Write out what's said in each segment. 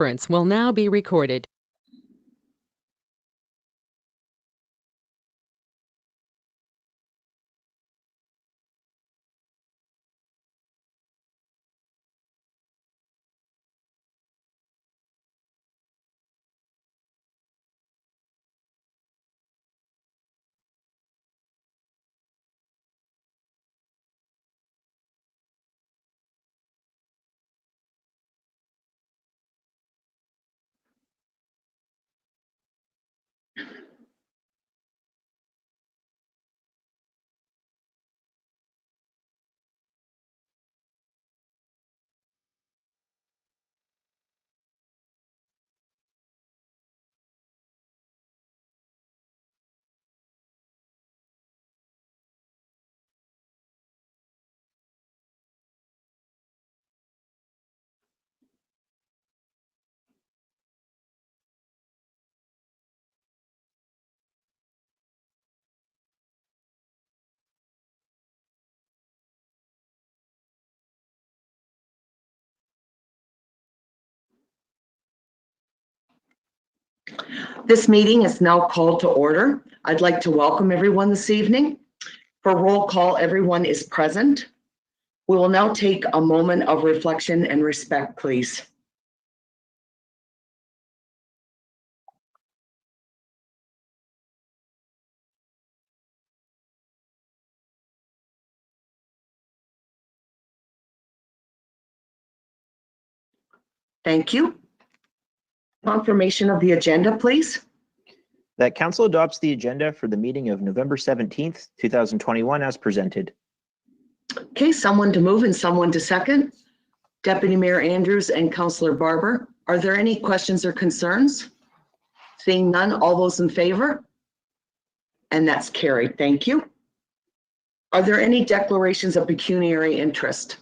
conference will now be recorded. This meeting is now called to order. I'd like to welcome everyone this evening. For roll call, everyone is present. We will now take a moment of reflection and respect, please. Thank you. Confirmation of the agenda, please. That council adopts the agenda for the meeting of November 17th, 2021 as presented. Okay, someone to move and someone to second. Deputy Mayor Andrews and Councillor Barber, are there any questions or concerns? Seeing none, all those in favor? And that's carried. Thank you. Are there any declarations of pecuniary interest?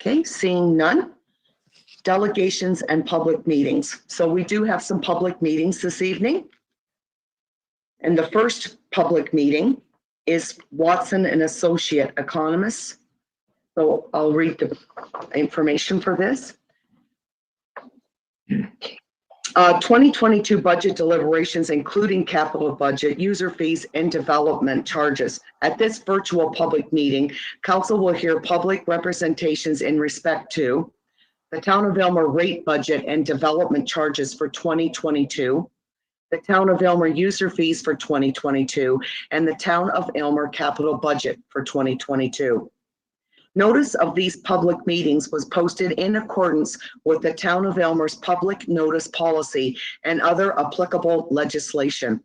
Okay, seeing none. Delegations and public meetings. So we do have some public meetings this evening. And the first public meeting is Watson and Associate Economists. So I'll read the information for this. 2022 budget deliberations, including capital budget, user fees, and development charges. At this virtual public meeting, council will hear public representations in respect to the Town of Aylmer rate budget and development charges for 2022, the Town of Aylmer user fees for 2022, and the Town of Aylmer capital budget for 2022. Notice of these public meetings was posted in accordance with the Town of Aylmer's public notice policy and other applicable legislation.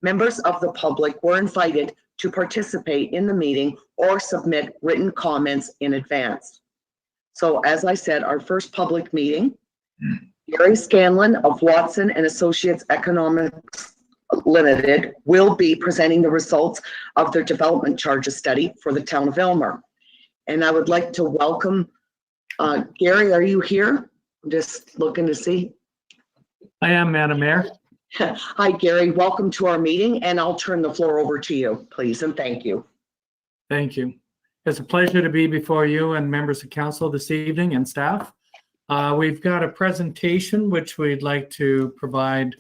Members of the public were invited to participate in the meeting or submit written comments in advance. So as I said, our first public meeting, Gary Scanlon of Watson and Associates Economics Limited will be presenting the results of their development charges study for the Town of Aylmer. And I would like to welcome, Gary, are you here? I'm just looking to see. I am, Madam Mayor. Hi, Gary, welcome to our meeting, and I'll turn the floor over to you, please, and thank you. Thank you. It's a pleasure to be before you and members of council this evening and staff. We've got a presentation which we'd like to provide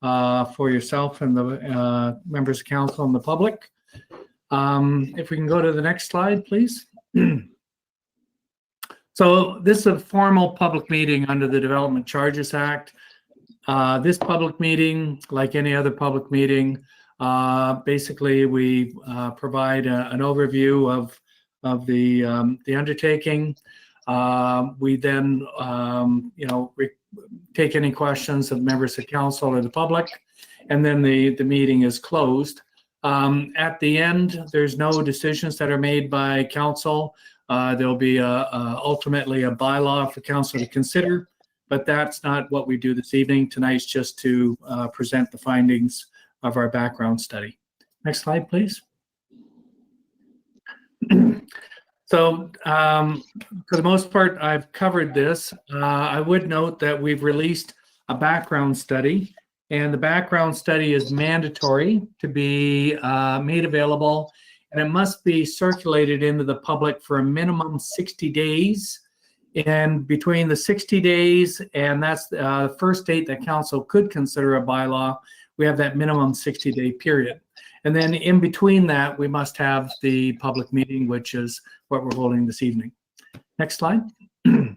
for yourself and the members of council and the public. If we can go to the next slide, please. So this is a formal public meeting under the Development Charges Act. This public meeting, like any other public meeting, basically we provide an overview of the undertaking. We then take any questions of members of council or the public, and then the meeting is closed. At the end, there's no decisions that are made by council. There'll be ultimately a bylaw for council to consider, but that's not what we do this evening. Tonight's just to present the findings of our background study. Next slide, please. So for the most part, I've covered this. I would note that we've released a background study, and the background study is mandatory to be made available, and it must be circulated into the public for a minimum 60 days And between the 60 days, and that's the first date that council could consider a bylaw, we have that minimum 60-day period. And then in between that, we must have the public meeting, which is what we're holding this evening. Next slide. We've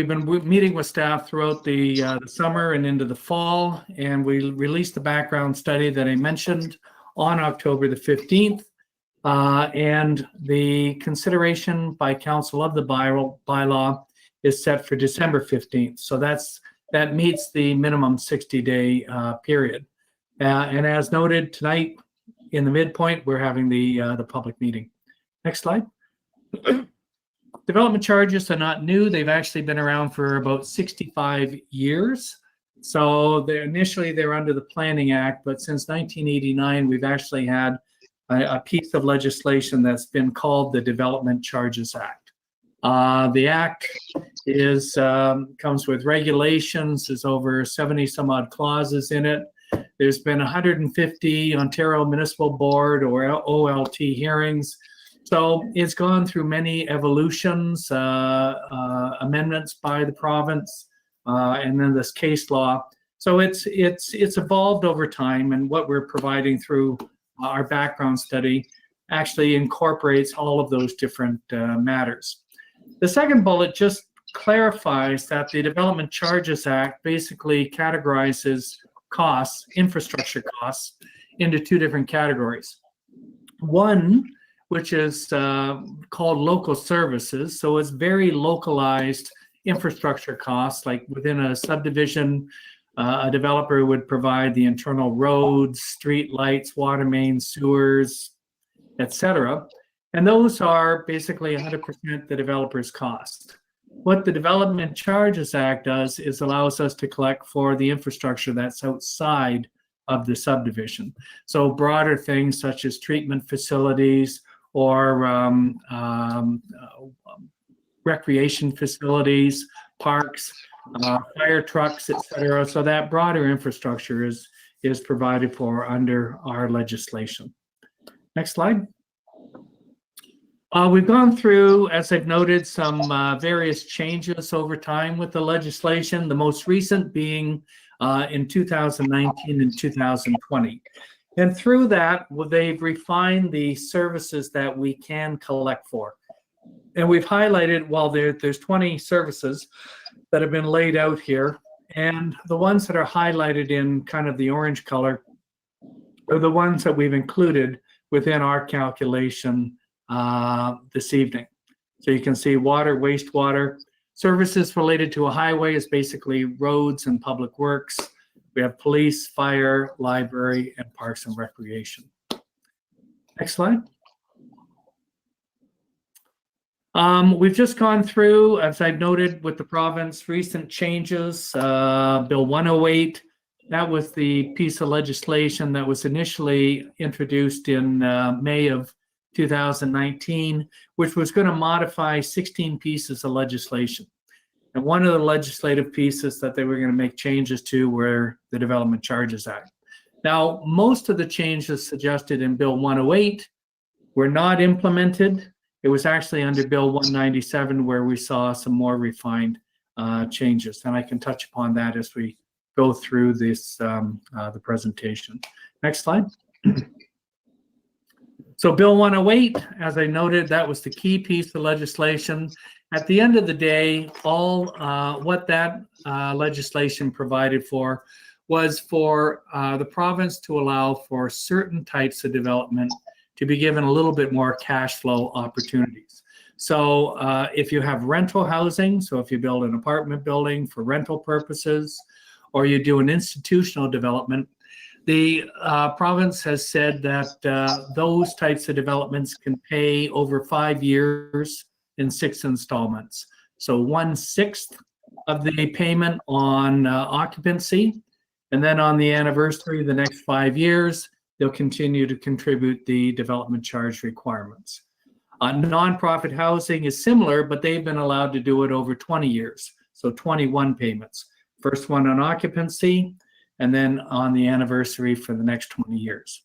been meeting with staff throughout the summer and into the fall, and we released the background study that I mentioned on October the 15th. And the consideration by council of the bylaw is set for December 15th. So that meets the minimum 60-day period. And as noted tonight, in the midpoint, we're having the public meeting. Next slide. Development charges are not new. They've actually been around for about 65 years. So initially they're under the Planning Act, but since 1989, we've actually had a piece of legislation that's been called the Development Charges Act. The act comes with regulations. There's over 70 some odd clauses in it. There's been 150 Ontario Municipal Board or OLT hearings. So it's gone through many evolutions, amendments by the province, and then this case law. So it's evolved over time, and what we're providing through our background study actually incorporates all of those different matters. The second bullet just clarifies that the Development Charges Act basically categorizes costs, infrastructure costs, into two different categories. One, which is called local services. So it's very localized infrastructure costs, like within a subdivision, a developer would provide the internal roads, street lights, water mains, sewers, etc. And those are basically 100% the developer's cost. What the Development Charges Act does is allows us to collect for the infrastructure that's outside of the subdivision. So broader things such as treatment facilities or recreation facilities, parks, fire trucks, etc. So that broader infrastructure is provided for under our legislation. Next slide. We've gone through, as I've noted, some various changes over time with the legislation, the most recent being in 2019 and 2020. And through that, they've refined the services that we can collect for. And we've highlighted, well, there's 20 services that have been laid out here. And the ones that are highlighted in kind of the orange color are the ones that we've included within our calculation this evening. So you can see water, wastewater. Services related to a highway is basically roads and public works. We have police, fire, library, and parks and recreation. Next slide. We've just gone through, as I've noted with the province, recent changes. Bill 108, that was the piece of legislation that was initially introduced in May of 2019, which was going to modify 16 pieces of legislation. And one of the legislative pieces that they were going to make changes to were the Development Charges Act. Now, most of the changes suggested in Bill 108 were not implemented. It was actually under Bill 197 where we saw some more refined changes. And I can touch upon that as we go through this the presentation. Next slide. So Bill 108, as I noted, that was the key piece of legislation. At the end of the day, all what that legislation provided for was for the province to allow for certain types of development to be given a little bit more cash flow opportunities. So if you have rental housing, so if you build an apartment building for rental purposes, or you do an institutional development, the province has said that those types of developments can pay over 5 years in 6 installments. So 1/6 of the payment on occupancy, and then on the anniversary, the next 5 years, they'll continue to contribute the development charge requirements. Nonprofit housing is similar, but they've been allowed to do it over 20 years. So 21 payments. First one on occupancy, and then on the anniversary for the next 20 years.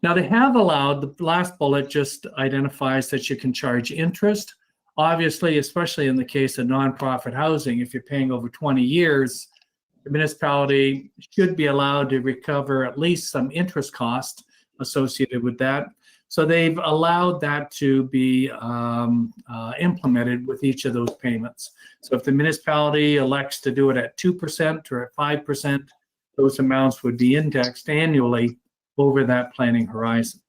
Now they have allowed, the last bullet just identifies that you can charge interest. Obviously, especially in the case of nonprofit housing, if you're paying over 20 years, the municipality should be allowed to recover at least some interest cost associated with that. So they've allowed that to be implemented with each of those payments. So if the municipality elects to do it at 2% or at 5%, those amounts would be indexed annually over that planning horizon.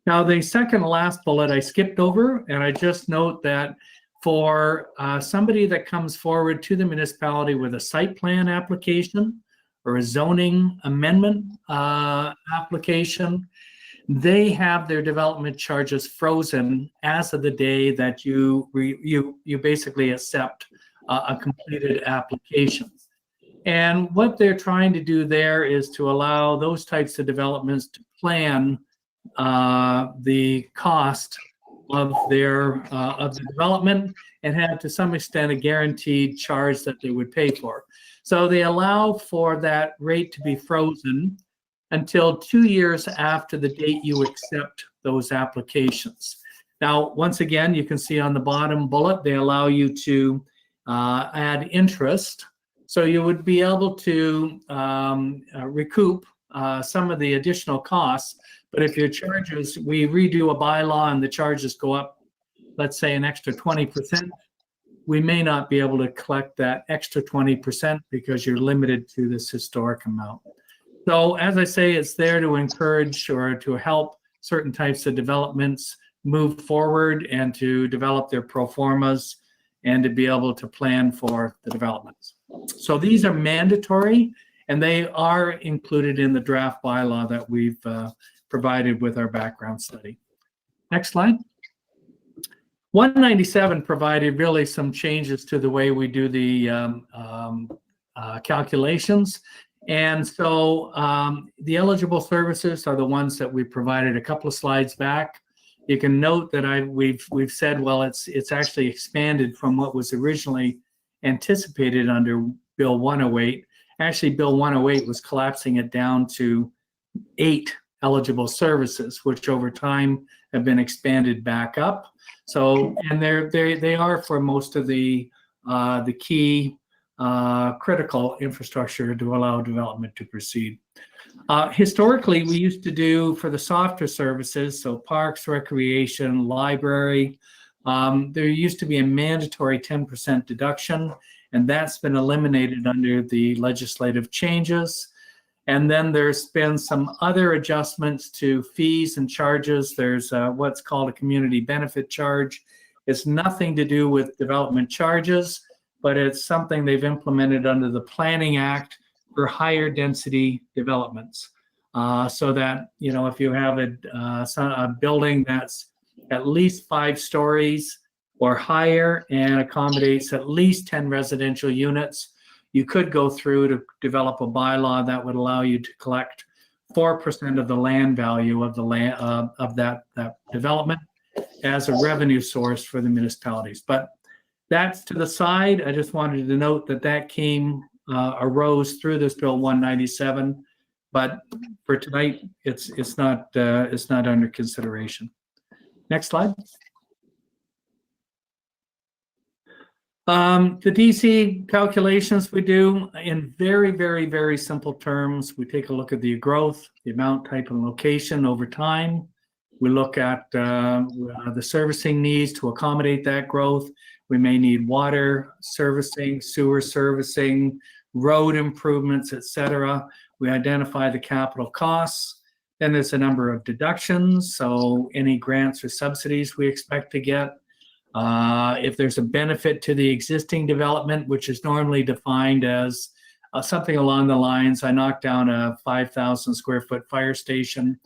Now, the second to last bullet I skipped over, and I just note that for somebody that comes forward to the municipality with a site plan application or a zoning amendment application, they have their development charges frozen as of the day that you basically accept a completed application. And what they're trying to do there is to allow those types of developments to plan the cost of the development and have to some extent a guaranteed charge that they would pay for. So they allow for that rate to be frozen until 2 years after the date you accept those applications. Now, once again, you can see on the bottom bullet, they allow you to add interest. So you would be able to recoup some of the additional costs. But if your charges, we redo a bylaw and the charges go up, let's say an extra 20%, we may not be able to collect that extra 20% because you're limited to this historic amount. So as I say, it's there to encourage or to help certain types of developments move forward and to develop their pro formas and to be able to plan for the developments. So these are mandatory and they are included in the draft bylaw that we've provided with our background study. Next slide. 197 provided really some changes to the way we do the calculations. And so the eligible services are the ones that we provided a couple of slides back. You can note that we've said, well, it's actually expanded from what was originally anticipated under Bill 108. Actually, Bill 108 was collapsing it down to 8 eligible services, which over time have been expanded back up. So, and they are for most of the key critical infrastructure to allow development to proceed. Historically, we used to do for the softer services, so parks, recreation, library, there used to be a mandatory 10% deduction, and that's been eliminated under the legislative changes. And then there's been some other adjustments to fees and charges. There's what's called a community benefit charge. It's nothing to do with development charges, but it's something they've implemented under the Planning Act for higher density developments. So that, you know, if you have a building that's at least 5 stories or higher and accommodates at least 10 residential units, you could go through to develop a bylaw that would allow you to collect 4% of the land value of the land of that development as a revenue source for the municipalities. But that's to the side. I just wanted to note that that arose through this Bill 197, but for tonight, it's not under consideration. Next slide. The DC calculations we do in very, very, very simple terms. We take a look at the growth, the amount, type, and location over time. We look at the servicing needs to accommodate that growth. We may need water servicing, sewer servicing, road improvements, etc. We identify the capital costs. Then there's a number of deductions, so any grants or subsidies we expect to get. If there's a benefit to the existing development, which is normally defined as something along the lines, I knocked down a 5,000 square foot fire station,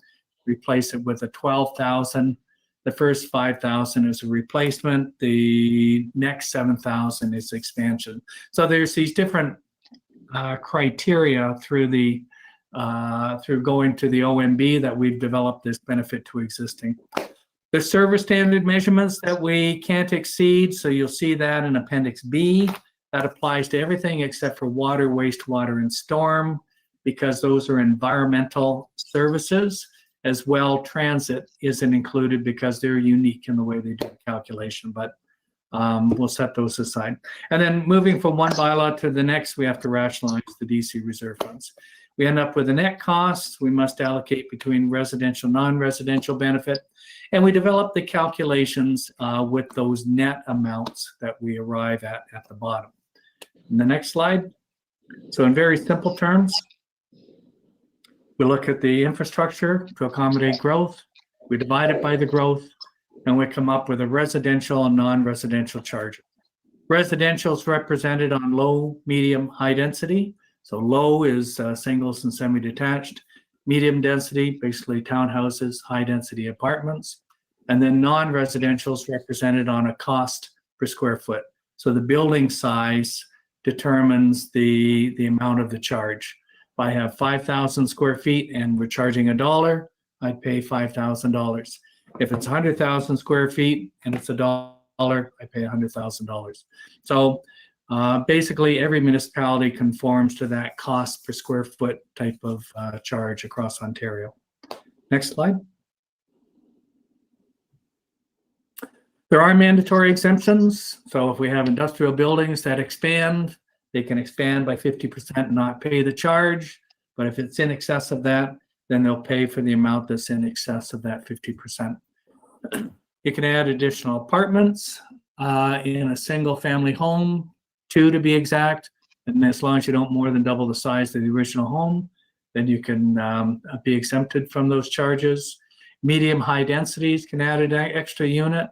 replace it with a 12,000. The first 5,000 is a replacement. The next 7,000 is expansion. So there's these different criteria through going to the OMB that we've developed this benefit to existing. The service standard measurements that we can't exceed, so you'll see that in Appendix B. That applies to everything except for water, wastewater, and storm, because those are environmental services. as well. Transit isn't included because they're unique in the way they do the calculation, but we'll set those aside. And then moving from one bylaw to the next, we have to rationalize the DC reserve funds. We end up with a net cost. We must allocate between residential, non-residential benefit. And we develop the calculations with those net amounts that we arrive at the bottom. In the next slide. So in very simple terms, we look at the infrastructure to accommodate growth. We divide it by the growth, and we come up with a residential and non-residential charge. Residential is represented on low, medium, high density. So low is singles and semi-detached. Medium density, basically townhouses, high density apartments. And then non-residential is represented on a cost per square foot. So the building size determines the amount of the charge. If I have 5,000 square feet and we're charging $1, I'd pay $5,000. If it's 100,000 square feet and it's $1, I pay $100,000. So basically every municipality conforms to that cost per square foot type of charge across Ontario. Next slide. There are mandatory exemptions. So if we have industrial buildings that expand, they can expand by 50% and not pay the charge. But if it's in excess of that, then they'll pay for the amount that's in excess of that 50%. You can add additional apartments in a single family home, 2 to be exact. And as long as you don't more than double the size of the original home, then you can be exempted from those charges. Medium high densities can add an extra unit.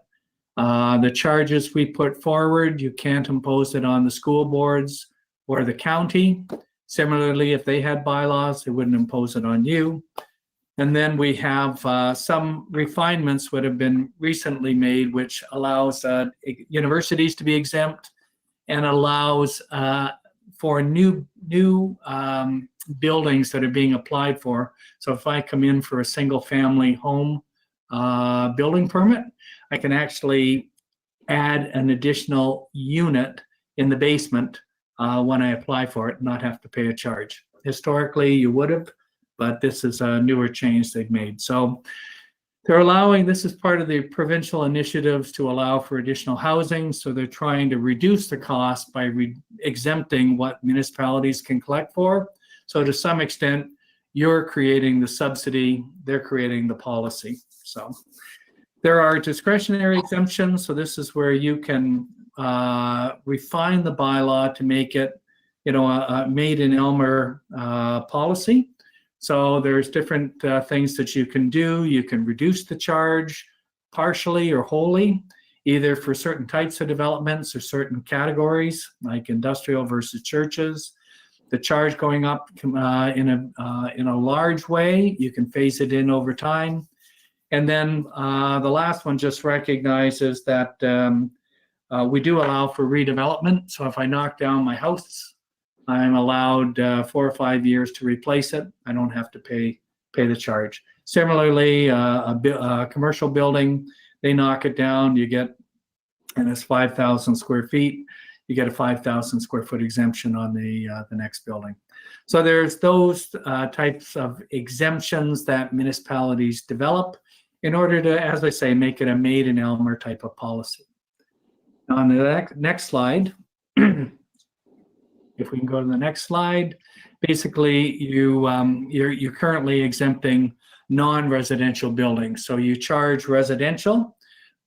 The charges we put forward, you can't impose it on the school boards or the county. Similarly, if they had bylaws, they wouldn't impose it on you. And then we have some refinements that have been recently made, which allows universities to be exempt and allows for new buildings that are being applied for. So if I come in for a single family home building permit, I can actually add an additional unit in the basement when I apply for it, not have to pay a charge. Historically, you would have, but this is a newer change they've made. So they're allowing, this is part of the provincial initiatives to allow for additional housing. So they're trying to reduce the cost by exempting what municipalities can collect for. So to some extent, you're creating the subsidy, they're creating the policy. So there are discretionary exemptions. So this is where you can refine the bylaw to make it, a made in Elmer policy. So there's different things that you can do. You can reduce the charge partially or wholly, either for certain types of developments or certain categories, like industrial versus churches. The charge going up in a large way, you can phase it in over time. And then the last one just recognizes that we do allow for redevelopment. So if I knock down my house, I'm allowed 4 or 5 years to replace it. I don't have to pay the charge. Similarly, a commercial building, they knock it down, you get, and it's 5,000 square feet, you get a 5,000 square foot exemption on the next building. So there's those types of exemptions that municipalities develop in order to, as I say, make it a made in Elmer type of policy. On the next slide, if we can go to the next slide, basically you're currently exempting non-residential buildings. So you charge residential,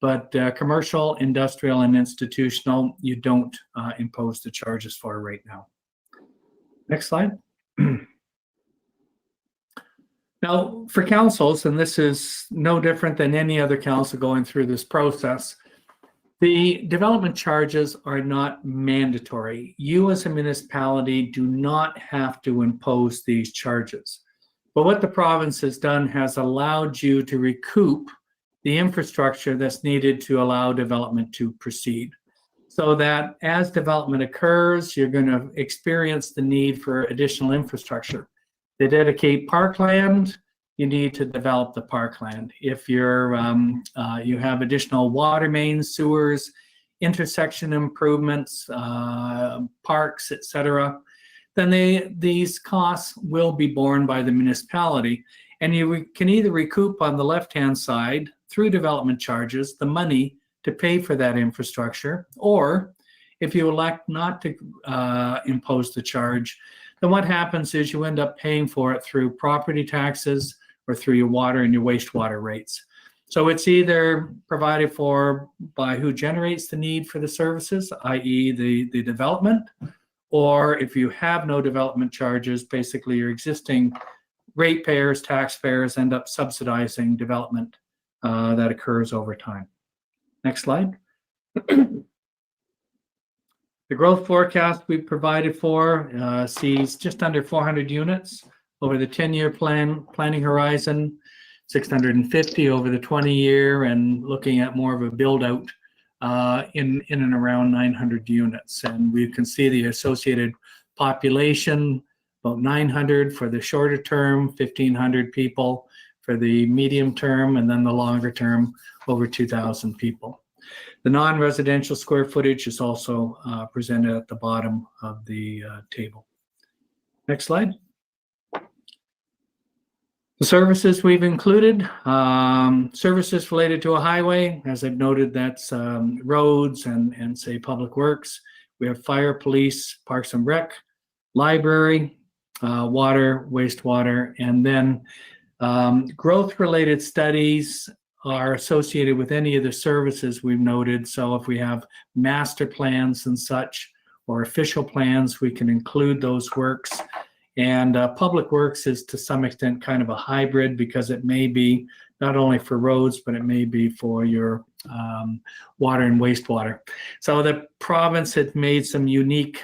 but commercial, industrial, and institutional, you don't impose the charges for right now. Next slide. Now, for councils, and this is no different than any other council going through this process, the development charges are not mandatory. You as a municipality do not have to impose these charges. But what the province has done has allowed you to recoup the infrastructure that's needed to allow development to proceed. So that as development occurs, you're going to experience the need for additional infrastructure. To dedicate parkland, you need to develop the parkland. If you're you have additional water mains, sewers, intersection improvements, parks, etc., then these costs will be borne by the municipality. And you can either recoup on the left-hand side through development charges the money to pay for that infrastructure, or if you elect not to impose the charge, then what happens is you end up paying for it through property taxes or through your water and your wastewater rates. So it's either provided for by who generates the need for the services, i.e. the development, or if you have no development charges, basically your existing ratepayers, taxpayers end up subsidizing development that occurs over time. Next slide. The growth forecast we provided for sees just under 400 units over the 10-year planning horizon, 650 over the 20-year, and looking at more of a build-out in and around 900 units. And we can see the associated population, about 900 for the shorter term, 1,500 people for the medium term, and then the longer term, over 2,000 people. The non-residential square footage is also presented at the bottom of the table. Next slide. The services we've included, services related to a highway, as I've noted, that's roads and say public works. We have fire, police, parks and rec, library, water, wastewater, and then growth-related studies are associated with any of the services we've noted. So if we have master plans and such, or official plans, we can include those works. And public works is to some extent kind of a hybrid, because it may be not only for roads, but it may be for your water and wastewater. So the province had made some unique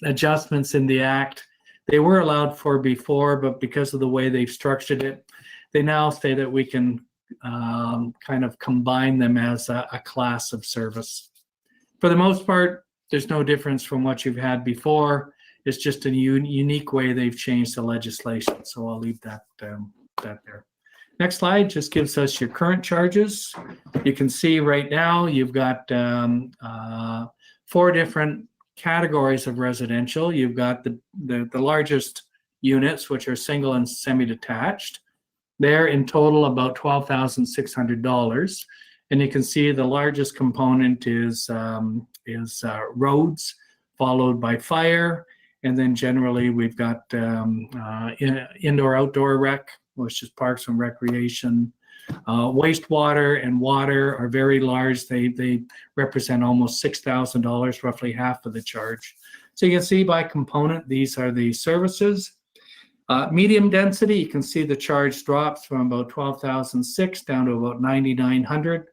adjustments in the act. They were allowed for before, but because of the way they've structured it, they now say that we can kind of combine them as a class of service. For the most part, there's no difference from what you've had before. It's just a unique way they've changed the legislation. So I'll leave that there. Next slide just gives us your current charges. You can see right now you've got 4 different categories of residential. You've got the largest units, which are single and semi-detached. They're in total about $12,600. And you can see the largest component is roads, followed by fire. And then generally we've got indoor-outdoor rec, which is parks and recreation. Wastewater and water are very large. They represent almost $6,000, roughly half of the charge. So you can see by component, these are the services. Medium density, you can see the charge drops from about $12,600 down to about $9,900.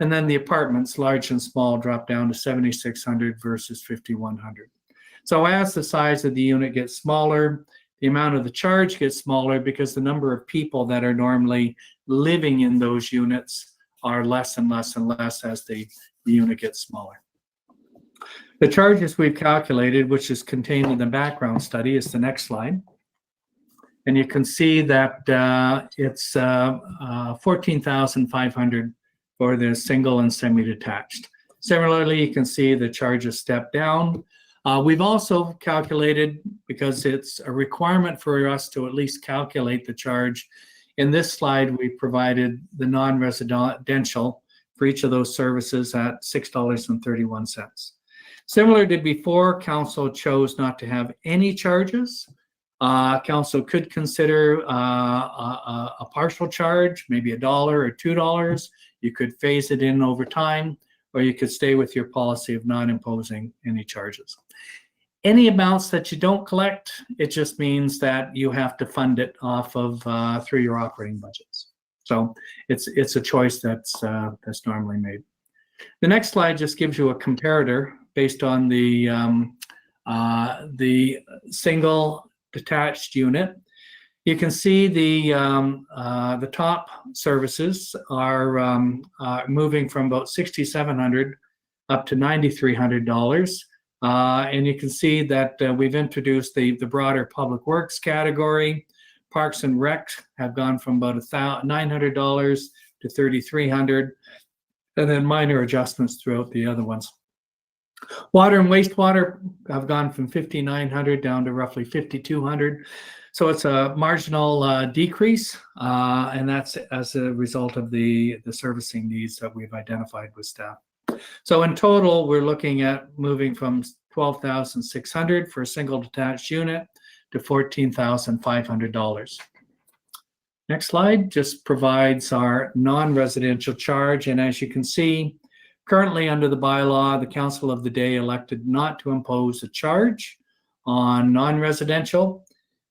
And then the apartments, large and small, drop down to $7,600 versus $5,100. So as the size of the unit gets smaller, the amount of the charge gets smaller, because the number of people that are normally living in those units are less and less and less as the unit gets smaller. The charges we've calculated, which is contained in the background study, is the next slide. And you can see that it's $14,500 for the single and semi-detached. Similarly, you can see the charges step down. We've also calculated, because it's a requirement for us to at least calculate the charge. In this slide, we provided the non-residential for each of those services at $6.31. Similar to before, council chose not to have any charges. Council could consider a partial charge, maybe $1 or $2. You could phase it in over time, or you could stay with your policy of not imposing any charges. Any amounts that you don't collect, it just means that you have to fund it off of through your operating budgets. So it's a choice that's normally made. The next slide just gives you a comparator based on the single detached unit. You can see the top services are moving from about $6,700 up to $9,300. And you can see that we've introduced the broader public works category. Parks and Rec have gone from about $900 to $3,300, and then minor adjustments throughout the other ones. Water and wastewater have gone from $5,900 down to roughly $5,200. So it's a marginal decrease, and that's as a result of the servicing needs that we've identified with staff. So in total, we're looking at moving from $12,600 for a single detached unit to $14,500. Next slide just provides our non-residential charge. And as you can see, currently under the bylaw, the Council of the Day elected not to impose a charge on non-residential.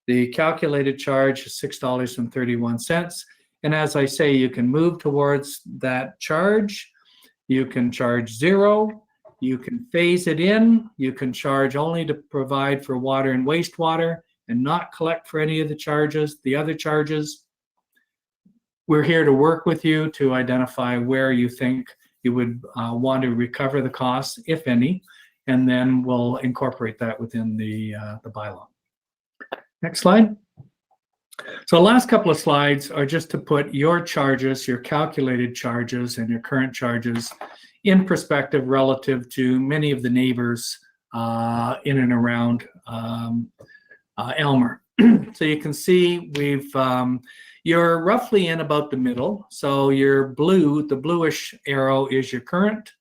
The calculated charge is $6.31. And as I say, you can move towards that charge. You can charge zero. You can phase it in. You can charge only to provide for water and wastewater and not collect for any of the charges, the other charges. We're here to work with you to identify where you think you would want to recover the costs, if any, and then we'll incorporate that within the bylaw. Next slide. So the last couple of slides are just to put your charges, your calculated charges and your current charges in perspective relative to many of the neighbors in and around Aylmer. So you can see you're roughly in about the middle. So your blue, the bluish arrow is your current.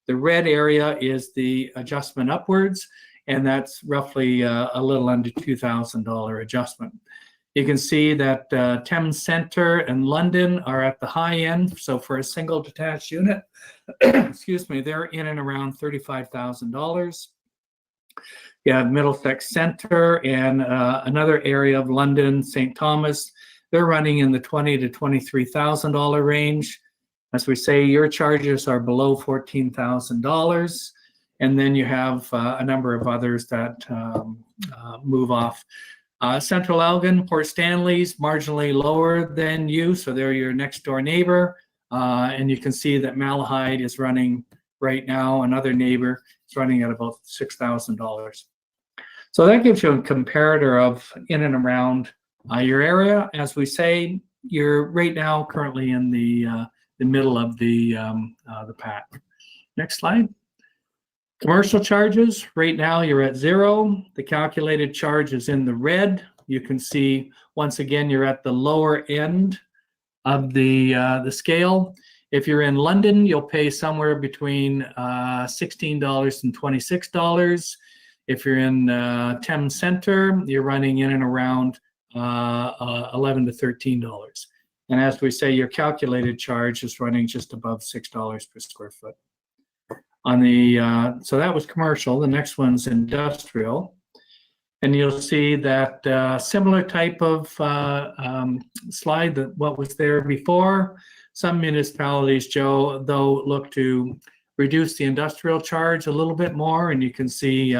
The red area is the adjustment upwards, and that's roughly a little under $2,000 adjustment. You can see that Thames Centre and London are at the high end. So for a single detached unit, excuse me, they're in and around $35,000. You have Middlesex Centre and another area of London, St. Thomas. They're running in the $20,000 to $23,000 range. As we say, your charges are below $14,000. And then you have a number of others that move off. Central Elgin, Port Stanley's marginally lower than you, so they're your next door neighbor. And you can see that Malahide is running right now, another neighbor is running at about $6,000. So that gives you a comparator of in and around your area. As we say, you're right now currently in the middle of the pack. Next slide. Commercial charges, right now you're at zero. The calculated charge is in the red. You can see, once again, you're at the lower end of the scale. If you're in London, you'll pay somewhere between $16 and $26. If you're in Thames Centre, you're running in and around $11 to $13. And as we say, your calculated charge is running just above $6 per square foot. On the so that was commercial. The next one's industrial, and you'll see that similar type of slide that what was there before. Some municipalities, Joe, though, look to reduce the industrial charge a little bit more, and you can see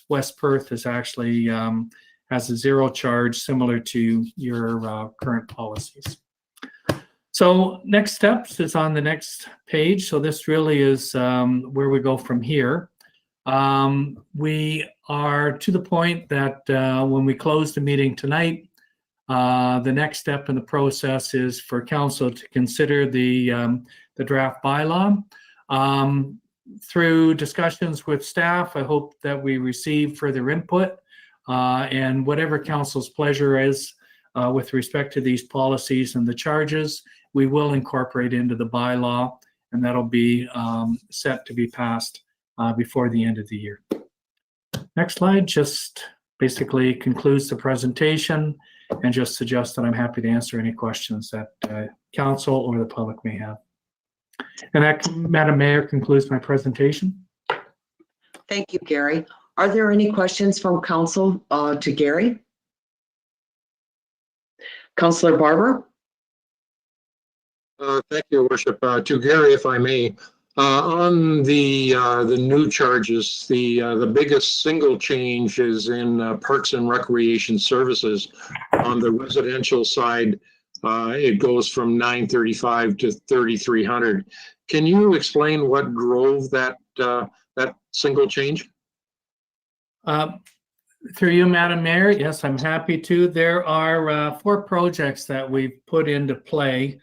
West Perth is actually has a zero charge, similar to your current policies. So next steps is on the next page. So this really is where we go from here. We are to the point that when we close the meeting tonight, the next step in the process is for council to consider the draft bylaw. Through discussions with staff, I hope that we receive further input and whatever council's pleasure is with respect to these policies and the charges, we will incorporate into the bylaw, and that'll be set to be passed before the end of the year. Next slide just basically concludes the presentation and just suggests that I'm happy to answer any questions that council or the public may have. And that, Madam Mayor, concludes my presentation. Thank you, Gary. Are there any questions from council to Gary? Councillor Barber? Thank you, Worship. To Gary, if I may, on the new charges, the biggest single change is in Parks and Recreation Services. On the residential side, it goes from $935 to $3,300. Can you explain what drove that single change? Through you, Madam Mayor, yes, I'm happy to. There are 4 projects that we've put into play.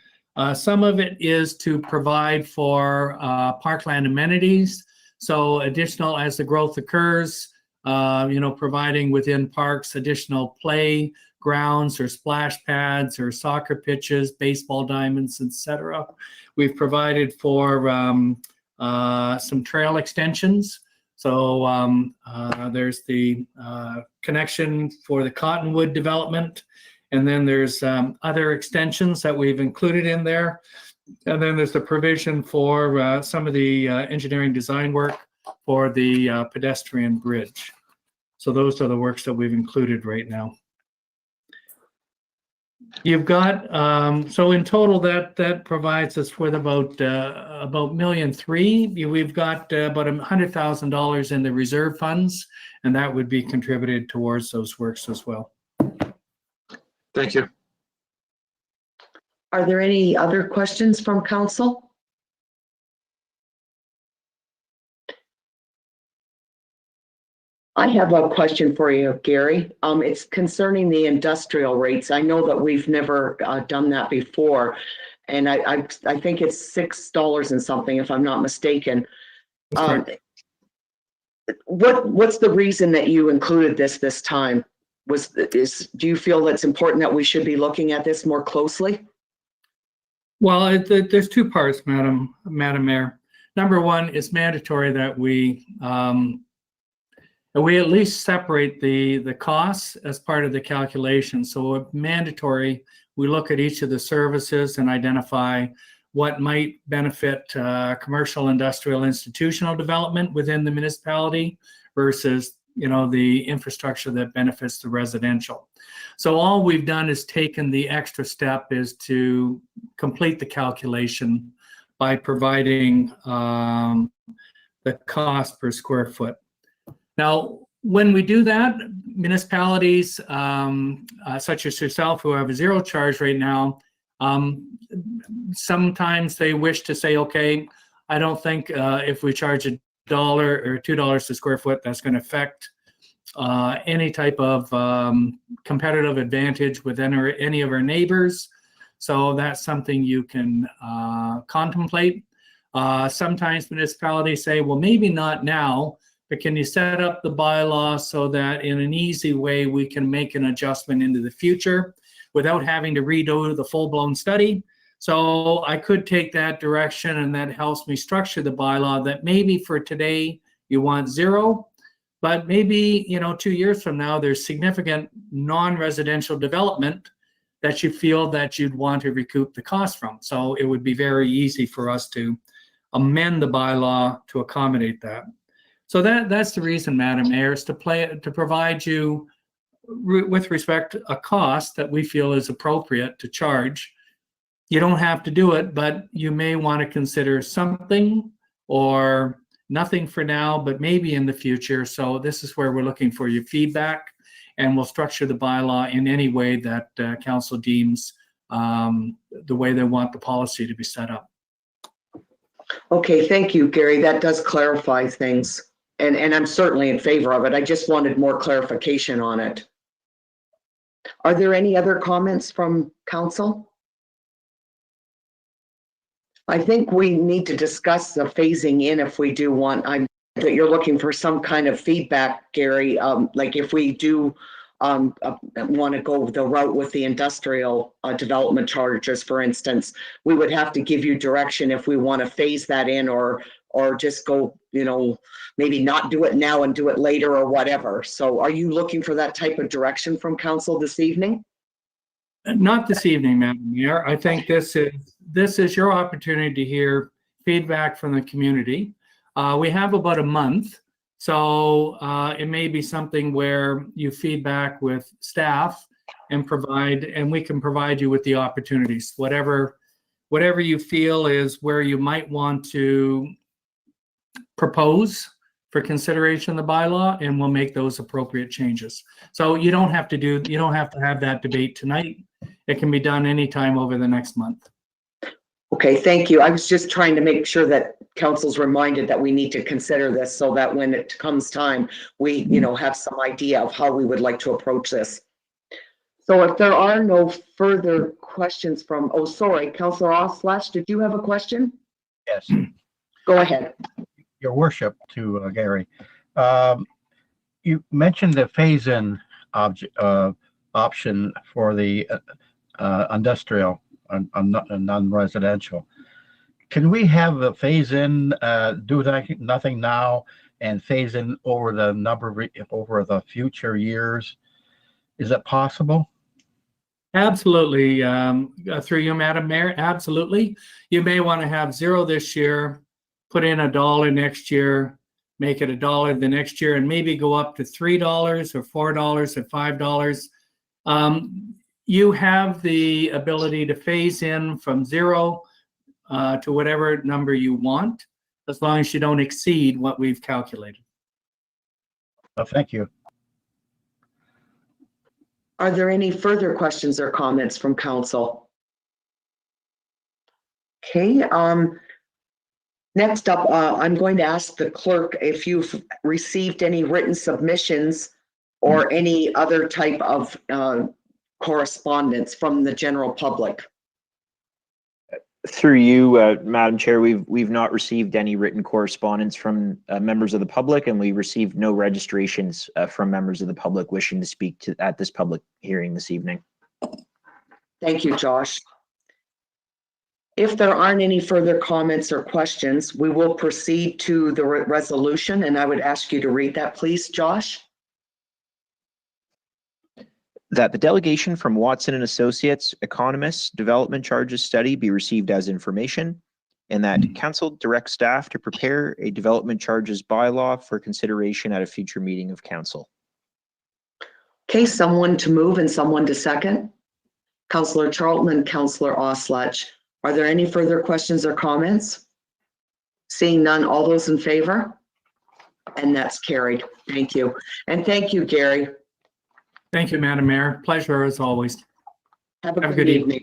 Some of it is to provide for parkland amenities. So additional, as the growth occurs, providing within parks additional play grounds or splash pads or soccer pitches, baseball diamonds, etc. We've provided for some trail extensions. So there's the connection for the Cottonwood development. And then there's other extensions that we've included in there. And then there's the provision for some of the engineering design work for the pedestrian bridge. So those are the works that we've included right now. You've got, so in total that provides us with about $1.3 million. We've got about $100,000 in the reserve funds, and that would be contributed towards those works as well. Thank you. Are there any other questions from council? I have a question for you, Gary. It's concerning the industrial rates. I know that we've never done that before, and I think it's $6 and something, if I'm not mistaken. What's the reason that you included this time? Do you feel it's important that we should be looking at this more closely? Well, there's two parts, Madam Mayor. Number one, it's mandatory that we at least separate the costs as part of the calculation. So mandatory, we look at each of the services and identify what might benefit commercial, industrial, institutional development within the municipality versus the infrastructure that benefits the residential. So all we've done is taken the extra step is to complete the calculation by providing the cost per square foot. Now, when we do that, municipalities such as yourself who have a zero charge right now, sometimes they wish to say, okay, I don't think if we charge $1 or $2 a square foot, that's going to affect any type of competitive advantage with any of our neighbors. So that's something you can contemplate. Sometimes municipalities say, well, maybe not now, but can you set up the bylaw so that in an easy way we can make an adjustment into the future without having to redo the full-blown study? So I could take that direction, and that helps me structure the bylaw that maybe for today you want 0, but maybe 2 years from now there's significant non-residential development that you feel that you'd want to recoup the cost from. So it would be very easy for us to amend the bylaw to accommodate that. So that's the reason, Madam Mayor, is to provide you with respect a cost that we feel is appropriate to charge. You don't have to do it, but you may want to consider something or nothing for now, but maybe in the future. So this is where we're looking for your feedback, and we'll structure the bylaw in any way that council deems the way they want the policy to be set up. Okay, thank you, Gary. That does clarify things. And I'm certainly in favor of it. I just wanted more clarification on it. Are there any other comments from council? I think we need to discuss the phasing in if we do want, that you're looking for some kind of feedback, Gary. Like if we do want to go the route with the industrial development charges, for instance, we would have to give you direction if we want to phase that in or just go, maybe not do it now and do it later or whatever. So are you looking for that type of direction from council this evening? Not this evening, Madam Mayor. I think this is your opportunity to hear feedback from the community. We have about a month, so it may be something where you feedback with staff and we can provide you with the opportunities. Whatever you feel is where you might want to propose for consideration of the bylaw, and we'll make those appropriate changes. So you don't have to have that debate tonight. It can be done anytime over the next month. Okay, thank you. I was just trying to make sure that council's reminded that we need to consider this so that when it comes time, we, have some idea of how we would like to approach this. So if there are no further questions from, sorry, Councilor Oslash, did you have a question? Yes, Go ahead. Your Worship, to Gary. You mentioned the phase-in option for the industrial and non-residential. Can we have a phase in, do nothing now and phase in over over the future years? Is it possible? Absolutely. Through you, Madam Mayor, absolutely. You may want to have 0 this year, put in $1 next year, make it $1 the next year, and maybe go up to $3 or $4 or $5. You have the ability to phase in from 0 to whatever number you want, as long as you don't exceed what we've calculated. Thank you. Are there any further questions or comments from council? Okay, next up, I'm going to ask the clerk if you've received any written submissions or any other type of correspondence from the general public. Through you, Madam Chair, we've not received any written correspondence from members of the public, and we received no registrations from members of the public wishing to speak at this public hearing this evening. Thank you, Josh. If there aren't any further comments or questions, we will proceed to the resolution, and I would ask you to read that, please, Josh. That the delegation from Watson and Associates Economists Development Charges Study be received as information, and that council direct staff to prepare a development charges bylaw for consideration at a future meeting of council. Okay, someone to move and someone to second. Councillor Charlton and Councillor Oslach. Are there any further questions or comments? Seeing none, all those in favor? And that's carried. Thank you. And thank you, Gary. Thank you, Madam Mayor. Pleasure as always. Have a good evening.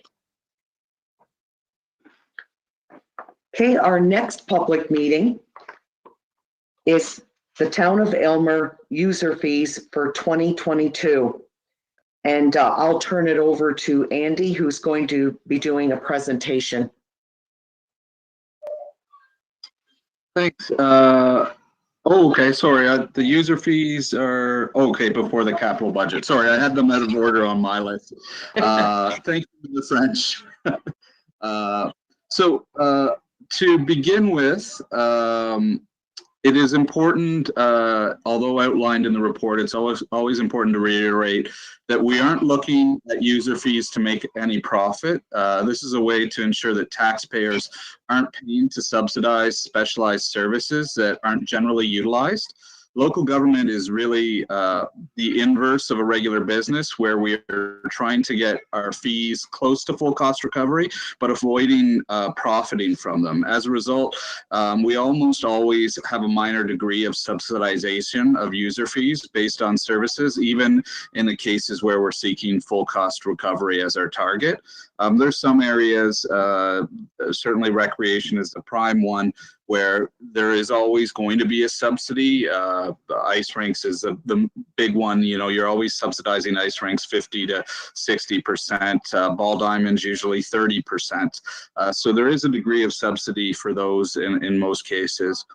Okay, our next public meeting is the Town of Aylmer user fees for 2022. And I'll turn it over to Andy, who's going to be doing a presentation. Thanks. Okay, sorry, the user fees are, okay, before the capital budget. Sorry, I had them out of order on my list. Thank you, the French. To begin with, it is important, although outlined in the report, it's always important to reiterate that we aren't looking at user fees to make any profit. This is a way to ensure that taxpayers aren't paying to subsidize specialized services that aren't generally utilized. Local government is really the inverse of a regular business, where we are trying to get our fees close to full cost recovery, but avoiding profiting from them. As a result, we almost always have a minor degree of subsidization of user fees based on services, even in the cases where we're seeking full cost recovery as our target. There's some areas, certainly recreation is the prime one, where there is always going to be a subsidy. The ice rinks is the big one. You know, you're always subsidizing ice rinks 50 to 60%. Ball diamonds usually 30%. So there is a degree of subsidy for those in most cases.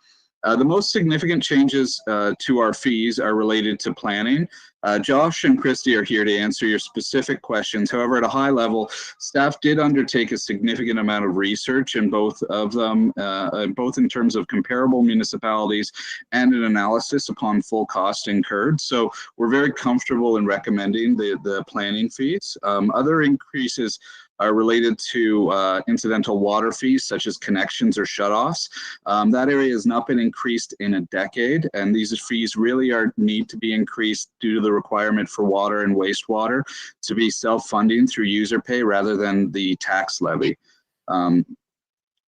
The most significant changes to our fees are related to planning. Josh and Christy are here to answer your specific questions. However, at a high level, staff did undertake a significant amount of research in both of them, both in terms of comparable municipalities and an analysis upon full cost incurred. So we're very comfortable in recommending the planning fees. Other increases are related to incidental water fees, such as connections or shutoffs. That area has not been increased in a decade, and these fees really need to be increased due to the requirement for water and wastewater to be self-funding through user pay rather than the tax levy.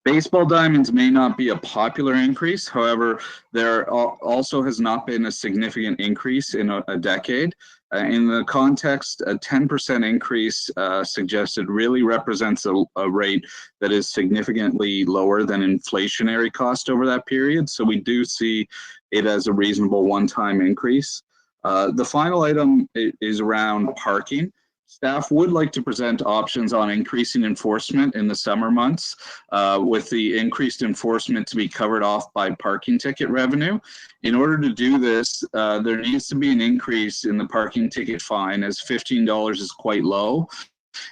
Baseball diamonds may not be a popular increase. However, there also has not been a significant increase in a decade. In the context, a 10% increase suggested really represents a rate that is significantly lower than inflationary cost over that period. So we do see it as a reasonable one-time increase. The final item is around parking. Staff would like to present options on increasing enforcement in the summer months, with the increased enforcement to be covered off by parking ticket revenue. In order to do this, there needs to be an increase in the parking ticket fine, as $15 is quite low,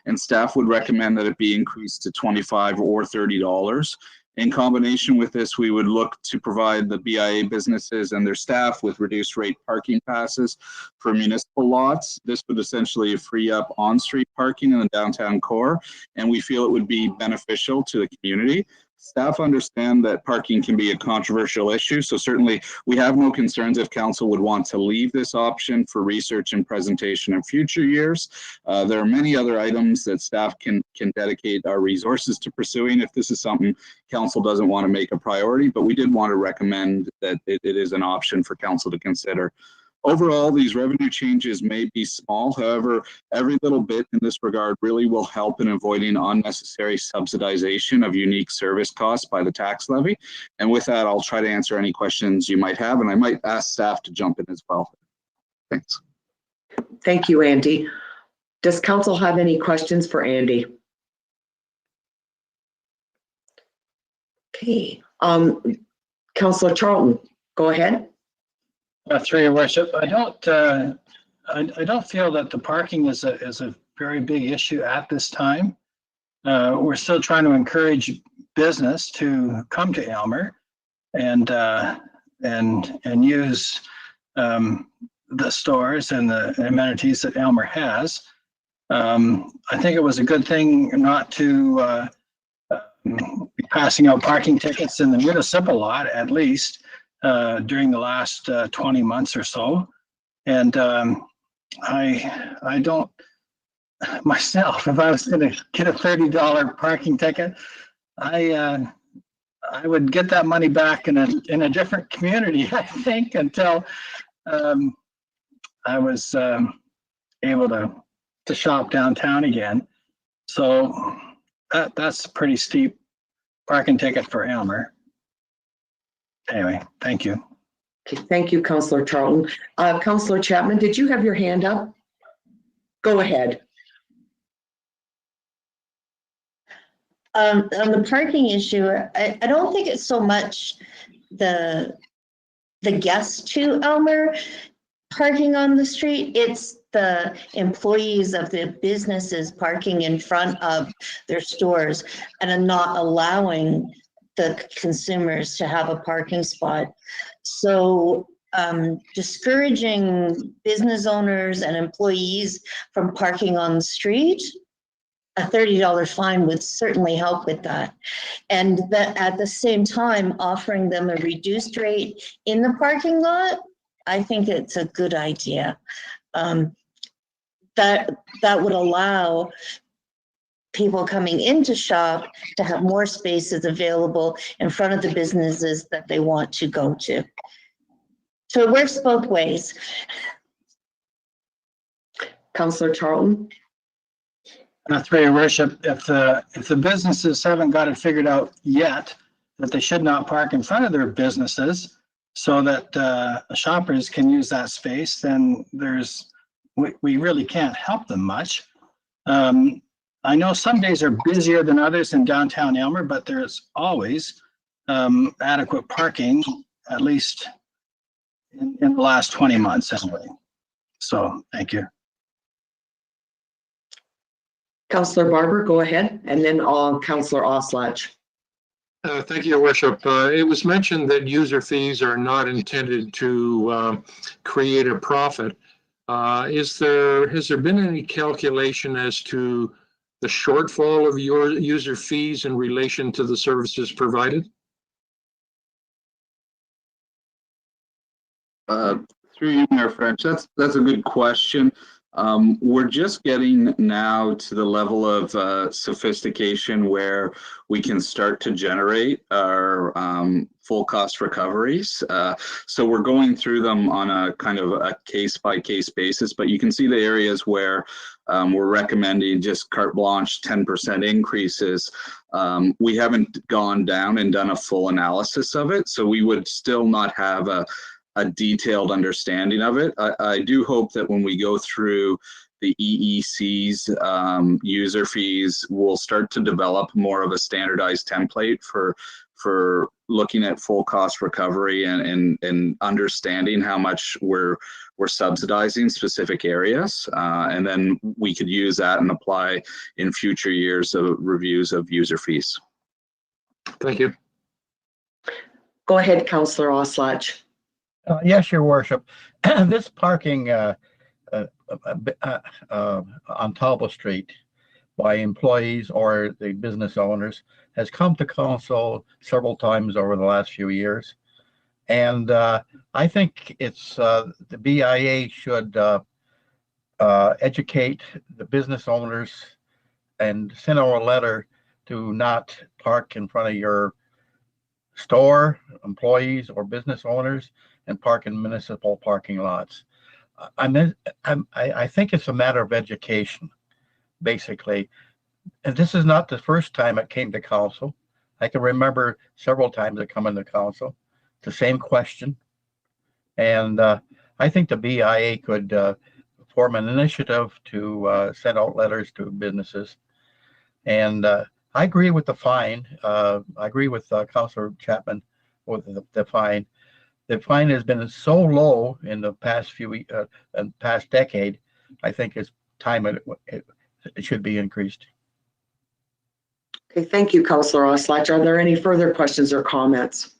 and staff would recommend that it be increased to $25 or $30. In combination with this, we would look to provide the BIA businesses and their staff with reduced rate parking passes for municipal lots. This would essentially free up on-street parking in the downtown core, and we feel it would be beneficial to the community. Staff understand that parking can be a controversial issue, so certainly we have no concerns if council would want to leave this option for research and presentation in future years. There are many other items that staff can dedicate our resources to pursuing if this is something council doesn't want to make a priority, but we did want to recommend that it is an option for council to consider. Overall, these revenue changes may be small. However, every little bit in this regard really will help in avoiding unnecessary subsidization of unique service costs by the tax levy. And with that, I'll try to answer any questions you might have, and I might ask staff to jump in as well. Thanks. Thank you, Andy. Does council have any questions for Andy? Okay, Councillor Charlton, go ahead. Through your worship, I don't feel that the parking is a very big issue at this time. We're still trying to encourage business to come to Aylmer and use the stores and the amenities that Aylmer has. I think it was a good thing not to be passing out parking tickets in the municipal lot, at least. During the last 20 months or so. And I don't, myself, if I was going to get a $30 parking ticket, I would get that money back in a different community, I think, until I was able to shop downtown again. So that's a pretty steep parking ticket for Aylmer. Anyway, thank you. Okay, thank you, Councillor Charlton. Councillor Chapman, did you have your hand up? Go ahead. On the parking issue, I don't think it's so much the guests to Aylmer parking on the street. It's the employees of the businesses parking in front of their stores and not allowing the consumers to have a parking spot. So discouraging business owners and employees from parking on the street, a $30 fine would certainly help with that. And that at the same time, offering them a reduced rate in the parking lot, I think it's a good idea. That would allow people coming into shop to have more spaces available in front of the businesses that they want to go to. So it works both ways. Councillor Charlton. Through your worship, if the businesses haven't got it figured out yet that they should not park in front of their businesses so that shoppers can use that space, then we really can't help them much. I know some days are busier than others in downtown Aylmer, but there's always adequate parking, at least in the last 20 months anyway. So thank you. Councillor Barber, go ahead, and then Councillor Oslach. Thank you, Your Worship. It was mentioned that user fees are not intended to create a profit. Has there been any calculation as to the shortfall of your user fees in relation to the services provided? Through you, Mayor French, that's a good question. We're just getting now to the level of sophistication where we can start to generate our full cost recoveries. So we're going through them on a kind of a case by case basis, but you can see the areas where we're recommending just carte blanche 10% increases. We haven't gone down and done a full analysis of it, so we would still not have a detailed understanding of it. I do hope that when we go through the EEC's user fees, we'll start to develop more of a standardized template for looking at full cost recovery and understanding how much we're subsidizing specific areas. And then we could use that and apply in future years of reviews of user fees. Thank you. Go ahead, Councillor Oslach. Yes, Your Worship. This parking on Talbot Street by employees or the business owners has come to council several times over the last few years. And I think it's the BIA should educate the business owners and send out a letter to not park in front of your store, employees or business owners, and park in municipal parking lots. I think it's a matter of education, basically. And this is not the first time it came to council. I can remember several times it come into council, the same question. And I think the BIA could form an initiative to send out letters to businesses. And I agree with the fine. I agree with Councillor Chapman with the fine. The fine has been so low in the past past decade. I think it's time it should be increased. Okay, thank you, Councillor Oslach. Are there any further questions or comments?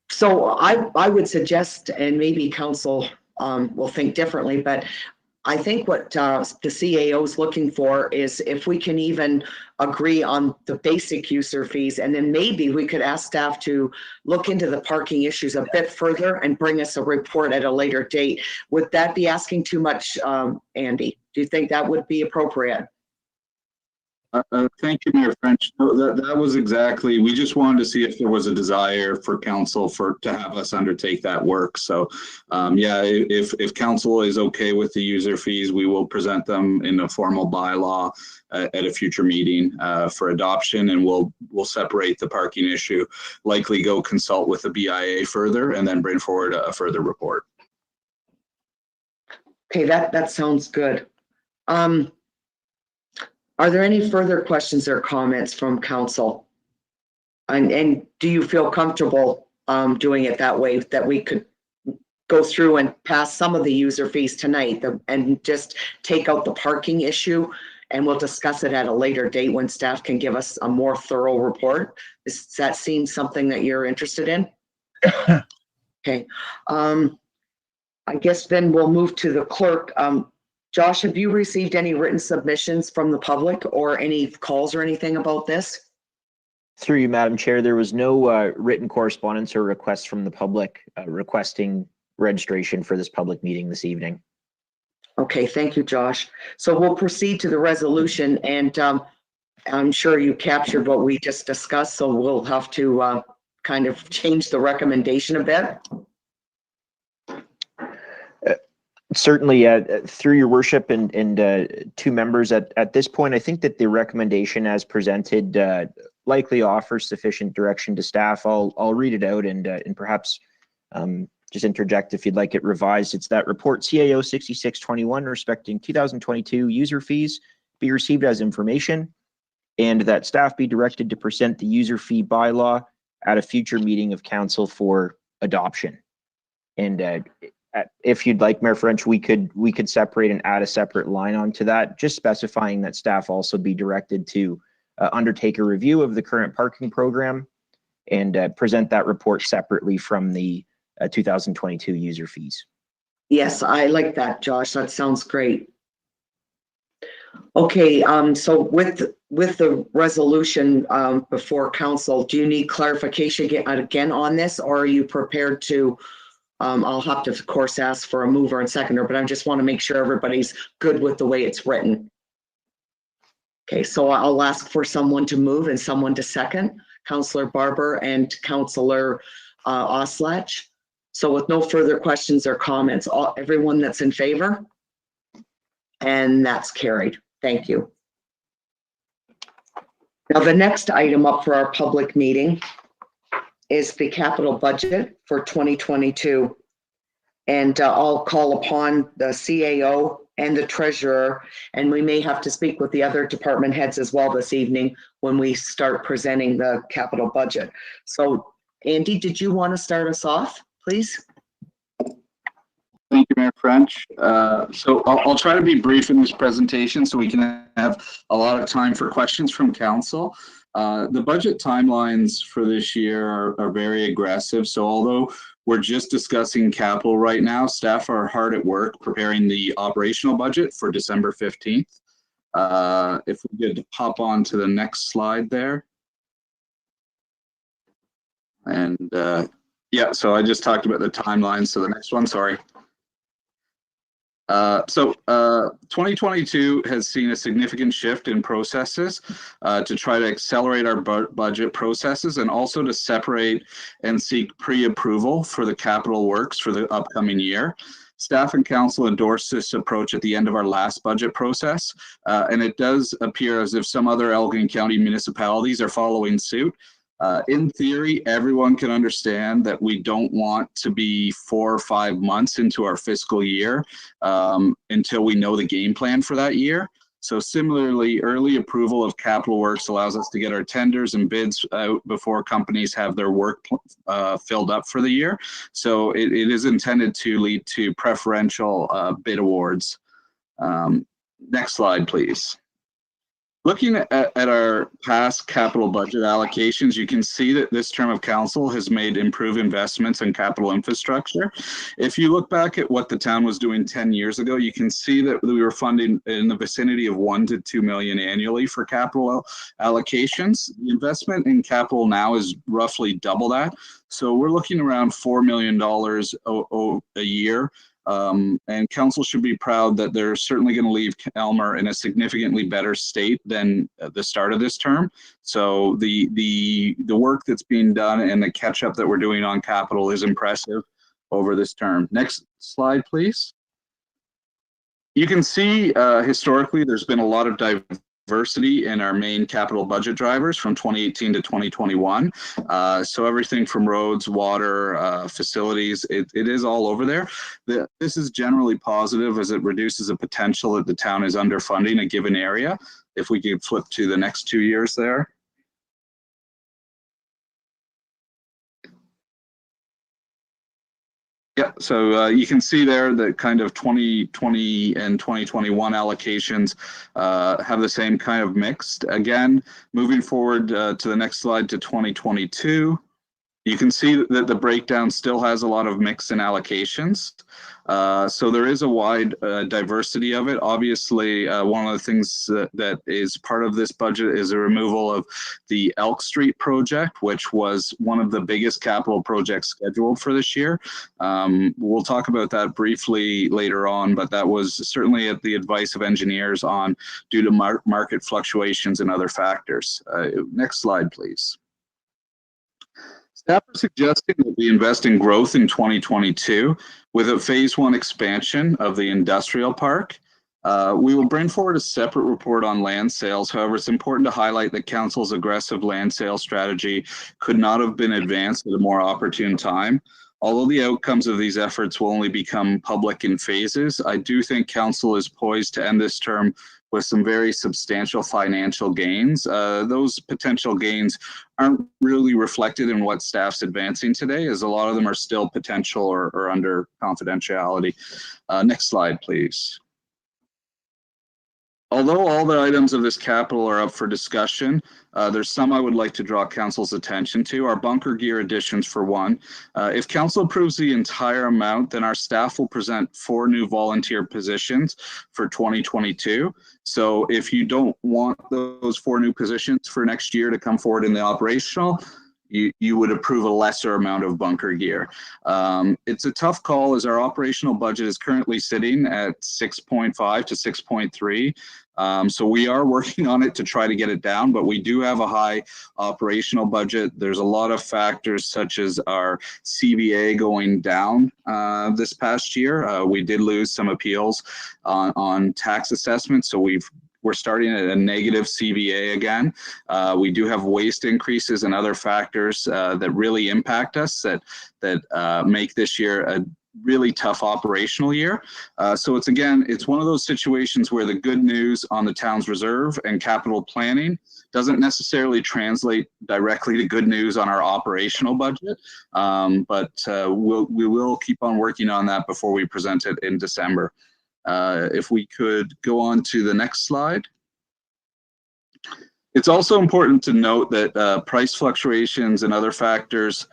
So I would suggest, and maybe council will think differently, but I think what the CAO is looking for is if we can even agree on the basic user fees, and then maybe we could ask staff to look into the parking issues a bit further and bring us a report at a later date. Would that be asking too much, Andy? Do you think that would be appropriate? Thank you, Mayor French. No, that was exactly, we just wanted to see if there was a desire for council to have us undertake that work. So yeah, if council is okay with the user fees, we will present them in a formal bylaw at a future meeting for adoption, and we'll separate the parking issue, likely go consult with the BIA further, and then bring forward a further report. Okay, that sounds good. Are there any further questions or comments from council? And do you feel comfortable doing it that way, that we could go through and pass some of the user fees tonight and just take out the parking issue, and we'll discuss it at a later date when staff can give us a more thorough report? Does that seem something that you're interested in? Okay. I guess then we'll move to the clerk. Josh, have you received any written submissions from the public or any calls or anything about this? Through you, Madam Chair, there was no written correspondence or requests from the public requesting registration for this public meeting this evening. Okay, thank you, Josh. So we'll proceed to the resolution, and I'm sure you captured what we just discussed, so we'll have to kind of change the recommendation a bit. Certainly, through your worship and two members at this point, I think that the recommendation as presented likely offers sufficient direction to staff. I'll read it out and perhaps just interject if you'd like it revised. It's that report CAO 6621 respecting 2022 user fees be received as information, and that staff be directed to present the user fee bylaw at a future meeting of council for adoption. And if you'd like, Mayor French, we could separate and add a separate line onto that, just specifying that staff also be directed to undertake a review of the current parking program and present that report separately from the 2022 user fees. Yes, I like that, Josh. That sounds great. Okay, so with the resolution before council, do you need clarification again on this, or are you prepared to? I'll have to, of course, ask for a mover and seconder, but I just want to make sure everybody's good with the way it's written. Okay, so I'll ask for someone to move and someone to second, Councillor Barber and Councillor Oslach. So with no further questions or comments, everyone that's in favor? And that's carried. Thank you. Now, the next item up for our public meeting is the capital budget for 2022. And I'll call upon the CAO and the treasurer, and we may have to speak with the other department heads as well this evening when we start presenting the capital budget. So Andy, did you want to start us off, please? Thank you, Mayor French. So I'll try to be brief in this presentation so we can have a lot of time for questions from council. The budget timelines for this year are very aggressive. So although we're just discussing capital right now, staff are hard at work preparing the operational budget for December 15th. If we could hop on to the next slide there. And yeah, so I just talked about the timeline. So the next one, sorry. 2022 has seen a significant shift in processes to try to accelerate our budget processes and also to separate and seek pre-approval for the capital works for the upcoming year. Staff and council endorsed this approach at the end of our last budget process, and it does appear as if some other Elgin County municipalities are following suit. In theory, everyone can understand that we don't want to be 4 or 5 months into our fiscal year until we know the game plan for that year. So similarly, early approval of capital works allows us to get our tenders and bids out before companies have their work filled up for the year. So it is intended to lead to preferential bid awards. Next slide, please. Looking at our past capital budget allocations, you can see that this term of council has made improved investments in capital infrastructure. If you look back at what the town was doing 10 years ago, you can see that we were funding in the vicinity of $1 to $2 million annually for capital allocations. The investment in capital now is roughly double that. So we're looking around $4 million a year. And council should be proud that they're certainly going to leave Elmer in a significantly better state than the start of this term. So the work that's being done and the catch up that we're doing on capital is impressive over this term. Next slide, please. You can see historically there's been a lot of diversity in our main capital budget drivers from 2018 to 2021. So everything from roads, water, facilities, it is all over there. This is generally positive as it reduces the potential that the town is underfunding a given area. If we could flip to the next 2 years there. Yeah, so you can see there that kind of 2020 and 2021 allocations have the same kind of mixed. Again, moving forward to the next slide to 2022, you can see that the breakdown still has a lot of mix in allocations. So there is a wide diversity of it. Obviously, one of the things that is part of this budget is a removal of the Elk Street project, which was one of the biggest capital projects scheduled for this year. We'll talk about that briefly later on, but that was certainly at the advice of engineers due to market fluctuations and other factors. Next slide, please. Staff are suggesting that we invest in growth in 2022 with a phase 1 expansion of the industrial park. We will bring forward a separate report on land sales. However, it's important to highlight that council's aggressive land sales strategy could not have been advanced at a more opportune time. Although the outcomes of these efforts will only become public in phases, I do think council is poised to end this term with some very substantial financial gains. Those potential gains aren't really reflected in what staff's advancing today, as a lot of them are still potential or under confidentiality. Next slide, please. Although all the items of this capital are up for discussion, there's some I would like to draw council's attention to. Our bunker gear additions for one. If council approves the entire amount, then our staff will present 4 new volunteer positions for 2022. So if you don't want those 4 new positions for next year to come forward in the operational, you would approve a lesser amount of bunker gear. It's a tough call as our operational budget is currently sitting at 6.5 to 6.3. So we are working on it to try to get it down, but we do have a high operational budget. There's a lot of factors such as our CVA going down this past year. We did lose some appeals on tax assessments, so we're starting at a negative CVA again. We do have waste increases and other factors that really impact us that make this year really tough operational year. So it's one of those situations where the good news on the town's reserve and capital planning doesn't necessarily translate directly to good news on our operational budget. But we will keep on working on that before we present it in December. If we could go on to the next slide. It's also important to note that price fluctuations and other factors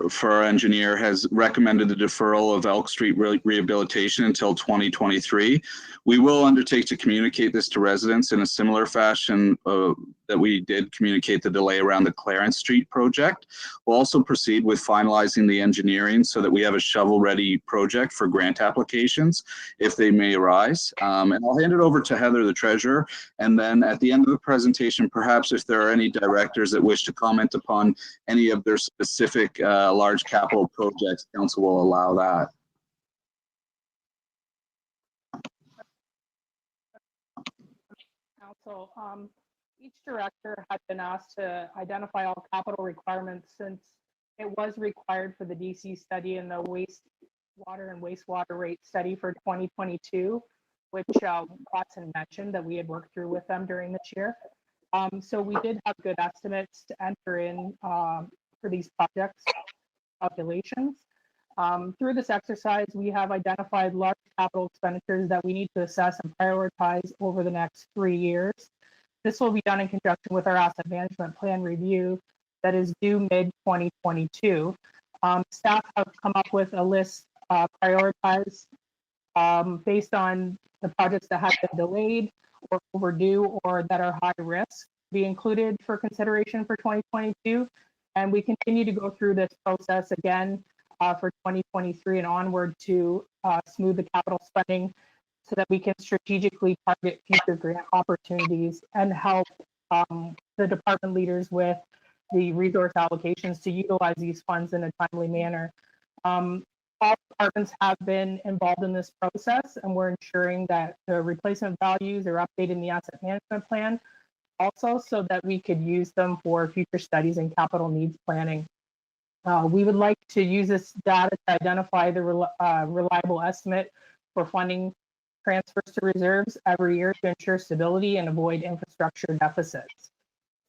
for our engineer has recommended the deferral of Elk Street rehabilitation until 2023. We will undertake to communicate this to residents in a similar fashion that we did communicate the delay around the Clarence Street project. We'll also proceed with finalizing the engineering so that we have a shovel-ready project for grant applications if they may arise. And I'll hand it over to Heather, the treasurer, and then at the end of the presentation, perhaps if there are any directors that wish to comment upon any of their specific large capital projects, council will allow that. Council, each director had been asked to identify all capital requirements since it was required for the DC study and the wastewater and wastewater rate study for 2022, which Watson mentioned that we had worked through with them during this year. So we did have good estimates to enter in for these projects calculations. Through this exercise, we have identified large capital expenditures that we need to assess and prioritize over the next 3 years. This will be done in conjunction with our asset management plan review that is due mid-2022. Staff have come up with a list prioritized based on the projects that have been delayed or overdue or that are high risk be included for consideration for 2022. And we continue to go through this process again for 2023 and onward to smooth the capital spending so that we can strategically target future grant opportunities and help the department leaders with the resource allocations to utilize these funds in a timely manner. All departments have been involved in this process, and we're ensuring that the replacement values are updated in the asset management plan also so that we could use them for future studies and capital needs planning. We would like to use this data to identify the reliable estimate for funding transfers to reserves every year to ensure stability and avoid infrastructure deficits.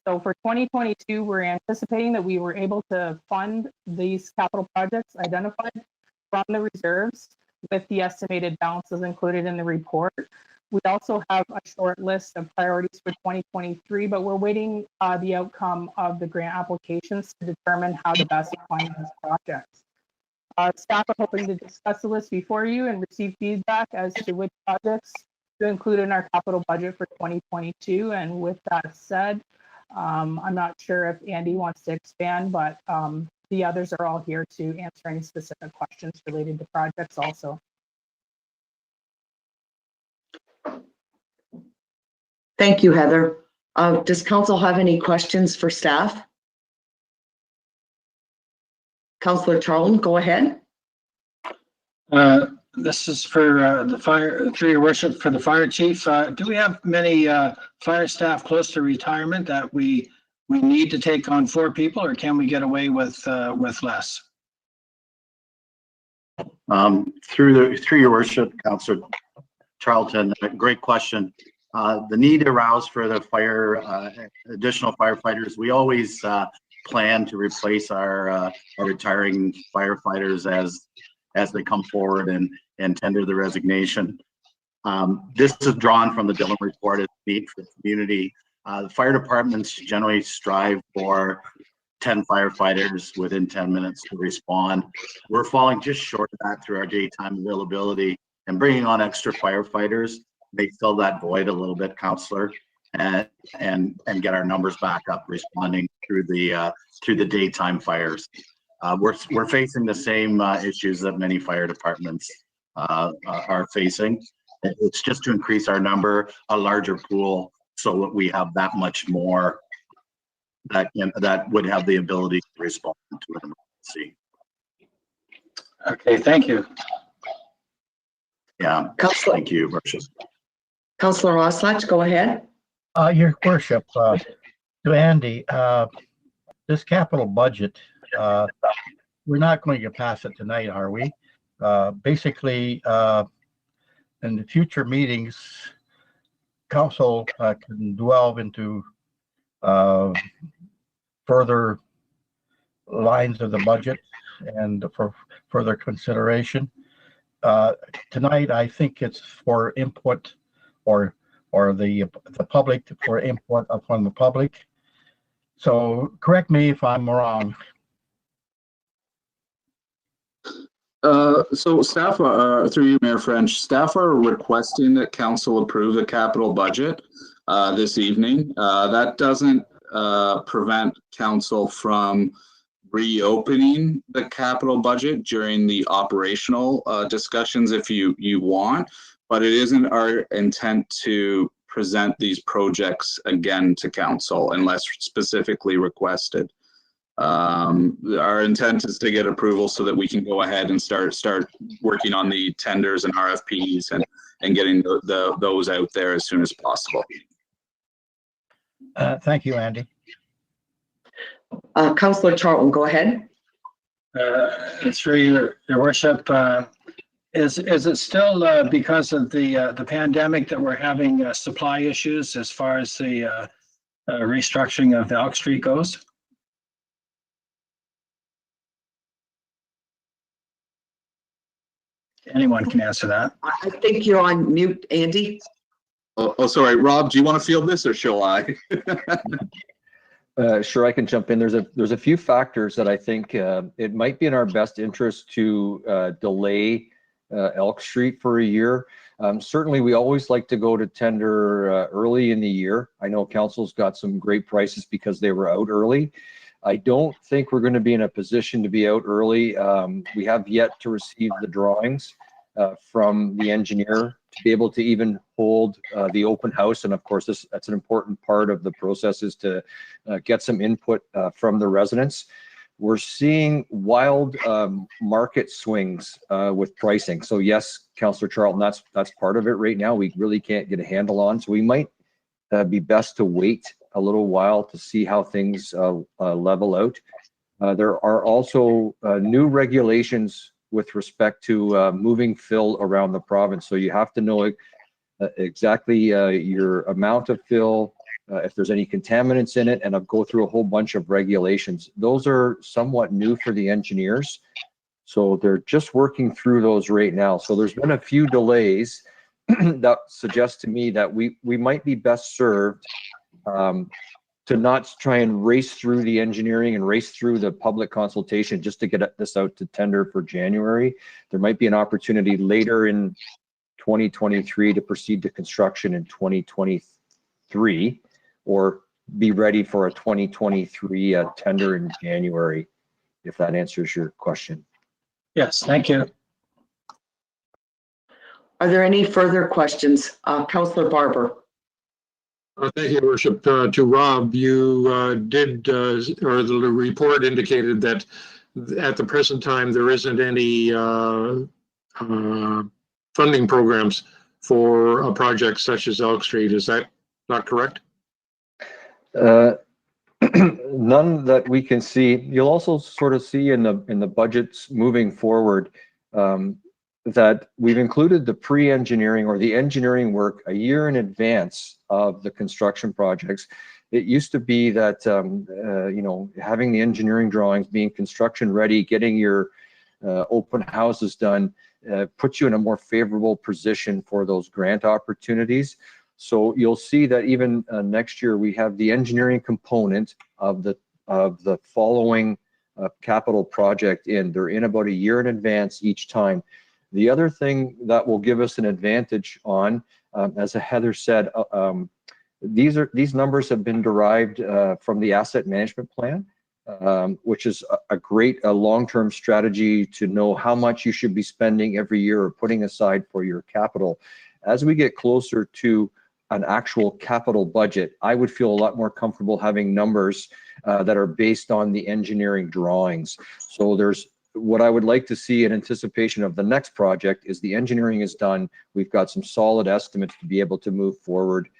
So for 2022, we're anticipating that we were able to fund these capital projects identified from the reserves with the estimated balances included in the report. We also have a short list of priorities for 2023, but we're waiting the outcome of the grant applications to determine how to best fund these projects. Staff are hoping to discuss the list before you and receive feedback as to which projects to include in our capital budget for 2022. And with that said, I'm not sure if Andy wants to expand, but the others are all here to answer any specific questions related to projects also. Thank you, Heather. Does council have any questions for staff? Councillor Charlton, go ahead. This is for the fire, through your worship, for the fire chief. Do we have many fire staff close to retirement that we need to take on 4 people, or can we get away with less? Through your worship, Councillor Charlton, great question. The need aroused for the additional firefighters, we always plan to replace our retiring firefighters as they come forward and tender the resignation. This is drawn from the Dillon report as need for the community. The fire departments generally strive for 10 firefighters within 10 minutes to respond. We're falling just short of that through our daytime availability, and bringing on extra firefighters may fill that void a little bit, Councillor, and get our numbers back up responding through the daytime fires. We're facing the same issues that many fire departments are facing. It's just to increase our number, a larger pool, so that we have that much more that would have the ability to respond to an emergency. Okay, thank you. Yeah, thank you, worship. Councillor Oslach, go ahead. Your worship, to Andy, this capital budget, we're not going to get past it tonight, are we? Basically, in the future meetings, council can delve into further lines of the budget and for further consideration. Tonight, I think it's for input or the public for input upon the public. So correct me if I'm wrong. So staff, through you, Mayor French, staff are requesting that council approve the capital budget this evening. That doesn't prevent council from reopening the capital budget during the operational discussions if you want, but it isn't our intent to present these projects again to council unless specifically requested. Our intent is to get approval so that we can go ahead and start working on the tenders and RFPs and getting those out there as soon as possible. Thank you, Andy. Councillor Charlton, go ahead. Through your worship, is it still because of the pandemic that we're having supply issues as far as the restructuring of the Elk Street goes? Anyone can answer that. I think you're on mute, Andy. Oh, sorry, Rob, do you want to field this or shall I? Sure, I can jump in. There's a few factors that I think it might be in our best interest to delay Elk Street for a year. Certainly, we always like to go to tender early in the year. I know council's got some great prices because they were out early. I don't think we're going to be in a position to be out early. We have yet to receive the drawings from the engineer to be able to even hold the open house. And of course, that's an important part of the process, is to get some input from the residents. We're seeing wild market swings with pricing. So yes, Councillor Charlton, that's part of it right now. We really can't get a handle on. So we might be best to wait a little while to see how things level out. There are also new regulations with respect to moving fill around the province. So you have to know exactly your amount of fill, if there's any contaminants in it, and I'll go through a whole bunch of regulations. Those are somewhat new for the engineers. So they're just working through those right now. So there's been a few delays that suggest to me that we might be best served to not try and race through the engineering and race through the public consultation just to get this out to tender for January. There might be an opportunity later in 2023 to proceed to construction in 2023, or be ready for a 2023 tender in January, if that answers your question. Yes, thank you. Are there any further questions? Councillor Barber. Thank you, Your Worship. To Rob, you did, or the report indicated that at the present time there isn't any funding programs for a project such as Elk Street. Is that not correct? None that we can see. You'll also sort of see in the budgets moving forward that we've included the pre-engineering or the engineering work a year in advance of the construction projects. It used to be that having the engineering drawings, being construction ready, getting your open houses done, puts you in a more favorable position for those grant opportunities. So you'll see that even next year we have the engineering component of the following capital project in. They're in about a year in advance each time. The other thing that will give us an advantage on, as Heather said, these numbers have been derived from the asset management plan, which is a great long-term strategy to know how much you should be spending every year or putting aside for your capital. As we get closer to an actual capital budget, I would feel a lot more comfortable having numbers that are based on the engineering drawings. So there's what I would like to see in anticipation of the next project is the engineering is done. We've got some solid estimates to be able to move forward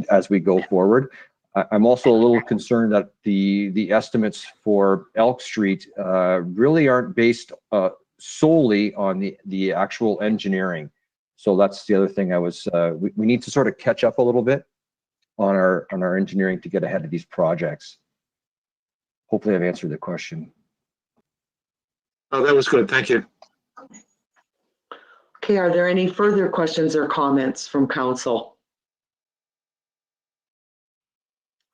as we go forward. I'm also a little concerned that the estimates for Elk Street really aren't based solely on the actual engineering. So that's the other thing I was, we need to sort of catch up a little bit on our engineering to get ahead of these projects. Hopefully I've answered the question. Oh, that was good. Thank you. Okay, are there any further questions or comments from council?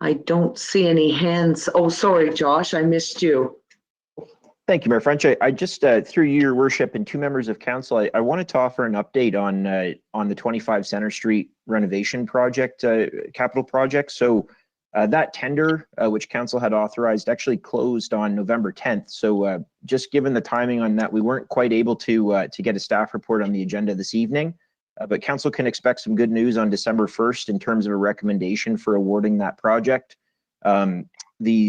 I don't see any hands. Oh, sorry, Josh, I missed you. Thank you, Mayor French. I just, through your worship and two members of council, I wanted to offer an update on the 25 Center Street renovation project, capital project. So that tender, which council had authorized, actually closed on November 10th. So just given the timing on that, we weren't quite able to get a staff report on the agenda this evening. But council can expect some good news on December 1st in terms of a recommendation for awarding that project. The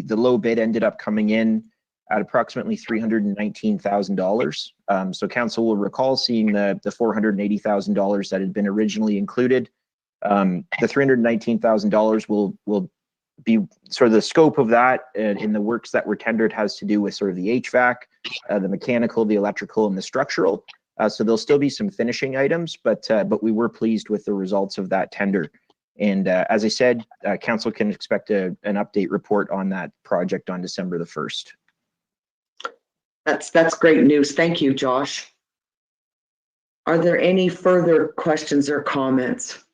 low bid ended up coming in at approximately $319,000. So council will recall seeing the $480,000 that had been originally included. The $319,000 will be sort of the scope of that in the works that were tendered has to do with sort of the HVAC, the mechanical, the electrical, and the structural. So there'll still be some finishing items, but we were pleased with the results of that tender. And as I said, council can expect an update report on that project on December the 1st. That's great news. Thank you, Josh. Are there any further questions or comments?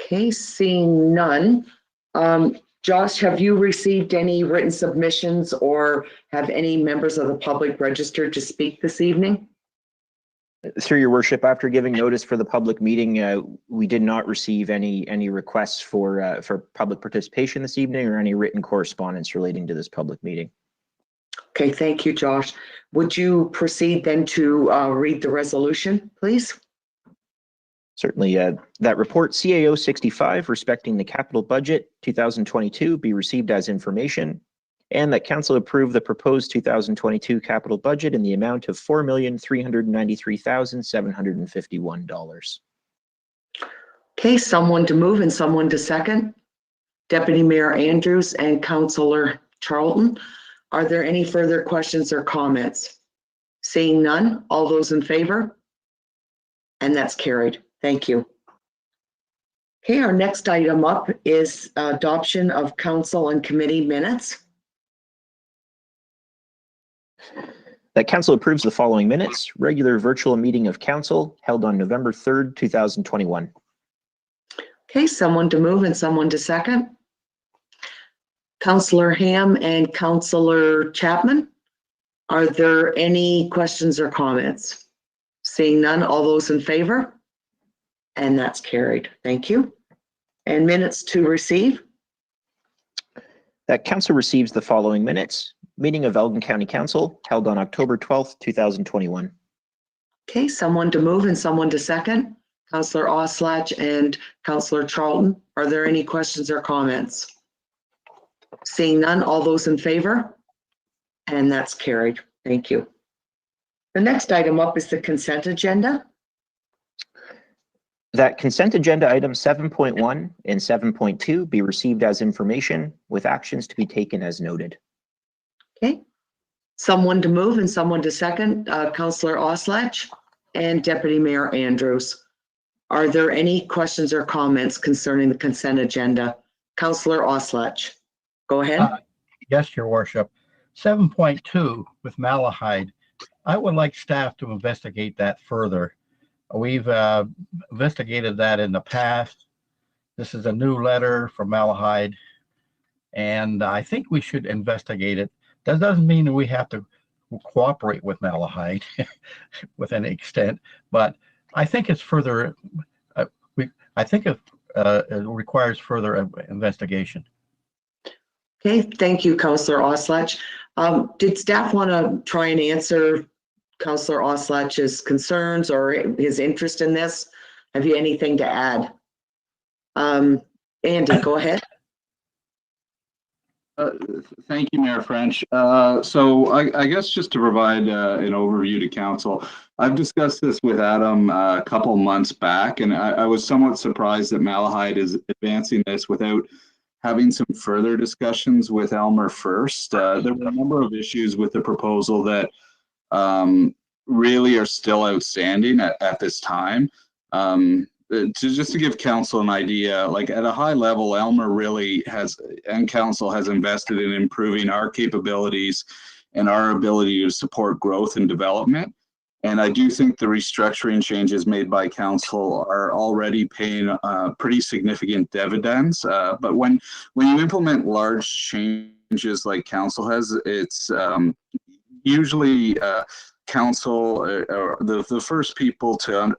Okay, seeing none. Josh, have you received any written submissions or have any members of the public registered to speak this evening? Through your worship, after giving notice for the public meeting, we did not receive any requests for public participation this evening or any written correspondence relating to this public meeting. Okay, thank you, Josh. Would you proceed then to read the resolution, please? Certainly, that report CAO 65 respecting the capital budget 2022 be received as information, and that council approve the proposed 2022 capital budget in the amount of $4,393,751. Okay, someone to move and someone to second. Deputy Mayor Andrews and Councillor Charlton. Are there any further questions or comments? Seeing none, all those in favor? And that's carried. Thank you. Okay, our next item up is adoption of council and committee minutes. That council approves the following minutes. Regular virtual meeting of council held on November 3rd, 2021. Okay, someone to move and someone to second. Councillor Ham and Councillor Chapman. Are there any questions or comments? Seeing none, all those in favor? And that's carried. Thank you. And minutes to receive. That council receives the following minutes. Meeting of Elgin County Council held on October 12th, 2021. Okay, someone to move and someone to second. Councillor Oslach and Councillor Charlton. Are there any questions or comments? Seeing none, all those in favor? And that's carried. Thank you. The next item up is the consent agenda. That consent agenda items 7.1 and 7.2 be received as information with actions to be taken as noted. Okay. Someone to move and someone to second, Councillor Oslach and Deputy Mayor Andrews. Are there any questions or comments concerning the consent agenda? Councillor Oslach, go ahead. Yes, Your Worship. 7.2 with Malahide. I would like staff to investigate that further. We've investigated that in the past. This is a new letter from Malahide, and I think we should investigate it. That doesn't mean that we have to cooperate with Malahide with any extent, but I think it's further. I think it requires further investigation. Okay, thank you, Councillor Oslach. Did staff want to try and answer Councillor Oslach's concerns or his interest in this? Have you anything to add? Andy, go ahead. Thank you, Mayor French. So I guess just to provide an overview to council, I've discussed this with Adam a couple months back, and I was somewhat surprised that Malahide is advancing this without having some further discussions with Elmer first. There were a number of issues with the proposal that really are still outstanding at this time. Just to give council an idea, like at a high level, Elmer really has, and council has invested in improving our capabilities and our ability to support growth and development. And I do think the restructuring changes made by council are already paying pretty significant dividends. But when you implement large changes like council has, it's usually council or the first people to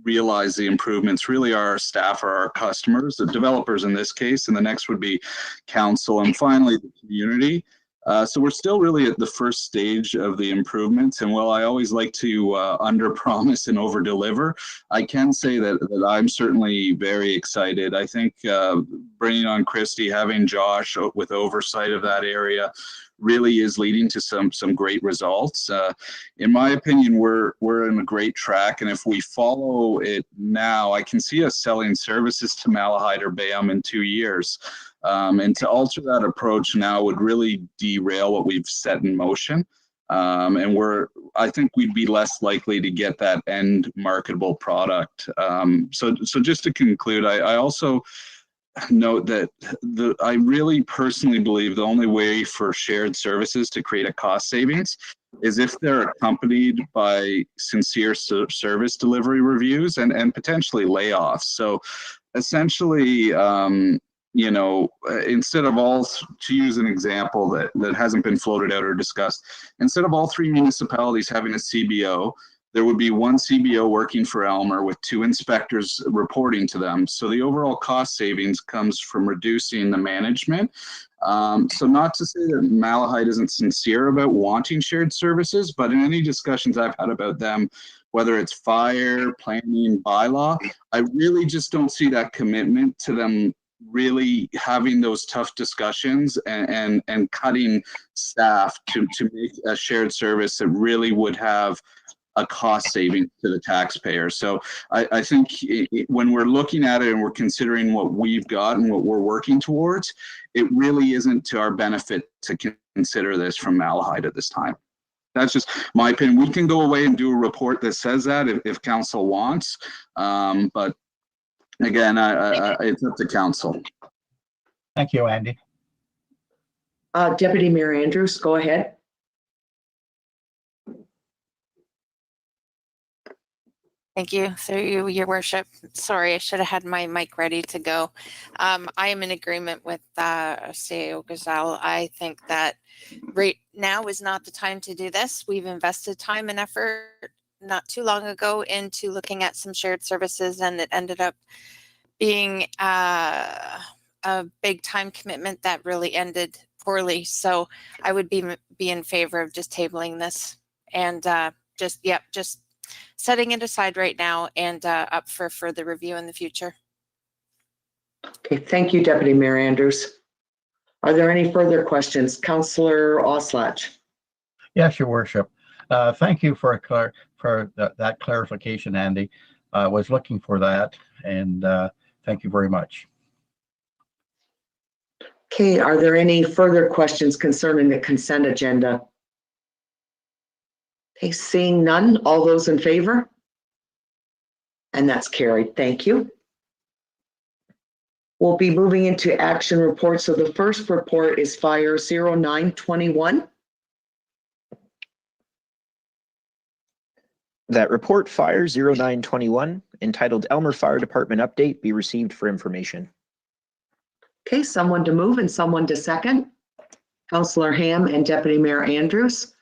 realize the improvements really are our staff or our customers, the developers in this case, and the next would be council, and finally the community. So we're still really at the first stage of the improvements, and while I always like to under promise and over deliver, I can say that I'm certainly very excited. I think bringing on Christy, having Josh with oversight of that area really is leading to some great results. In my opinion, we're in a great track, and if we follow it now, I can see us selling services to Malahide or Bayum in 2 years. And to alter that approach now would really derail what we've set in motion. And I think we'd be less likely to get that end marketable product. So just to conclude, I also note that I really personally believe the only way for shared services to create a cost savings is if they're accompanied by sincere service delivery reviews and potentially layoffs. So essentially, you know, instead of all, to use an example that hasn't been floated out or discussed, instead of all 3 municipalities having a CBO, there would be 1 CBO working for Elmer with 2 inspectors reporting to them. So the overall cost savings comes from reducing the management. So not to say that Malahide isn't sincere about wanting shared services, but in any discussions I've had about them, whether it's fire, planning, bylaw, I really just don't see that commitment to them really having those tough discussions and cutting staff to make a shared service that really would have a cost saving to the taxpayer. So I think when we're looking at it and we're considering what we've got and what we're working towards, it really isn't to our benefit to consider this from Malahide at this time. That's just my opinion. We can go away and do a report that says that if council wants, but again, it's up to council. Thank you, Andy. Deputy Mayor Andrews, go ahead. Thank you, through you, your worship. Sorry, I should have had my mic ready to go. I am in agreement with CAO Gazal. I think that right now is not the time to do this. We've invested time and effort not too long ago into looking at some shared services, and it ended up being a big time commitment that really ended poorly. So I would be in favor of just tabling this and just setting it aside right now and up for further review in the future. Okay, thank you, Deputy Mayor Andrews. Are there any further questions? Councillor Oslach. Yes, Your Worship. Thank you for that clarification, Andy. I was looking for that, and thank you very much. Okay, are there any further questions concerning the consent agenda? Okay, seeing none, all those in favor? And that's carried. Thank you. We'll be moving into action reports. So the first report is Fire 0921. That report, Fire 0921, entitled Elmer Fire Department Update, be received for information. Okay, someone to move and someone to second. Councillor Ham and Deputy Mayor Andrews.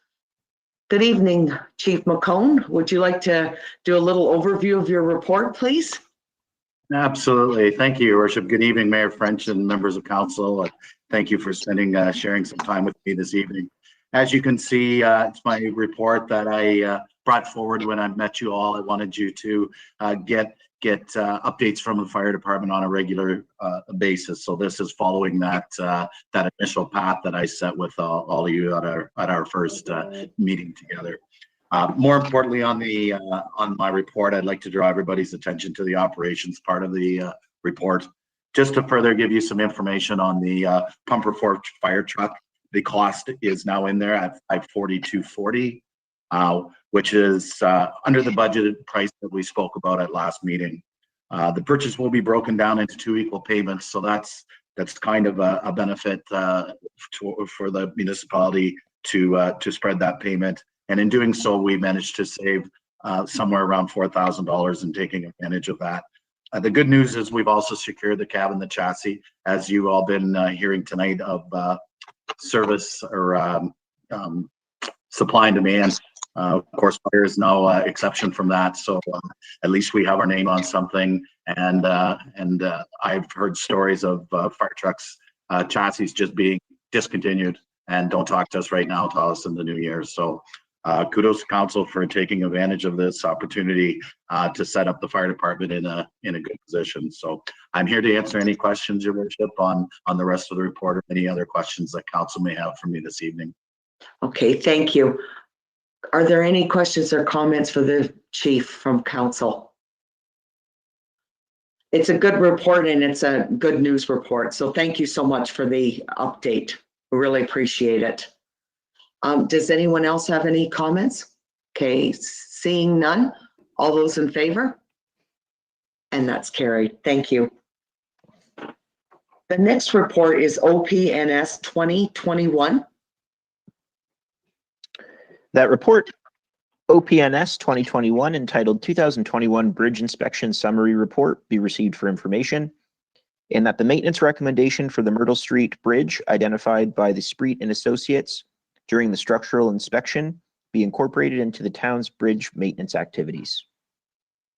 Good evening, Chief McCone. Would you like to do a little overview of your report, please? Absolutely. Thank you, Your Worship. Good evening, Mayor French and members of council. Thank you for sharing some time with me this evening. As you can see, it's my report that I brought forward when I met you all. I wanted you to get get updates from the fire department on a regular basis. So this is following that that initial path that I set with all of you at our first meeting together. More importantly, on my report, I'd like to draw everybody's attention to the operations part of the report. Just to further give you some information on the pumper fork fire truck, the cost is now in there at $542.40, which is under the budgeted price that we spoke about at last meeting. The purchase will be broken down into 2 equal payments, so that's kind of a benefit for the municipality to spread that payment. And in doing so, we managed to save somewhere around $4,000 in taking advantage of that. The good news is we've also secured the cab and the chassis, as you all been hearing tonight, of service or supply and demand. Of course, fire is no exception from that. So at least we have our name on something. And I've heard stories of fire trucks chassis just being discontinued and don't talk to us right now, tell us in the new year. So kudos to council for taking advantage of this opportunity to set up the fire department in a good position. So I'm here to answer any questions, Your Worship, on the rest of the report or any other questions that council may have for me this evening. Okay, thank you. Are there any questions or comments for the chief from council? It's a good report and it's a good news report. So thank you so much for the update. We really appreciate it. Does anyone else have any comments? Okay, seeing none. All those in favor? And that's carried. Thank you. The next report is OPNS 2021. That report, OPNS 2021, entitled 2021 Bridge Inspection Summary Report, be received for information, and that the maintenance recommendation for the Myrtle Street Bridge identified by the Spreet and Associates during the structural inspection be incorporated into the town's bridge maintenance activities.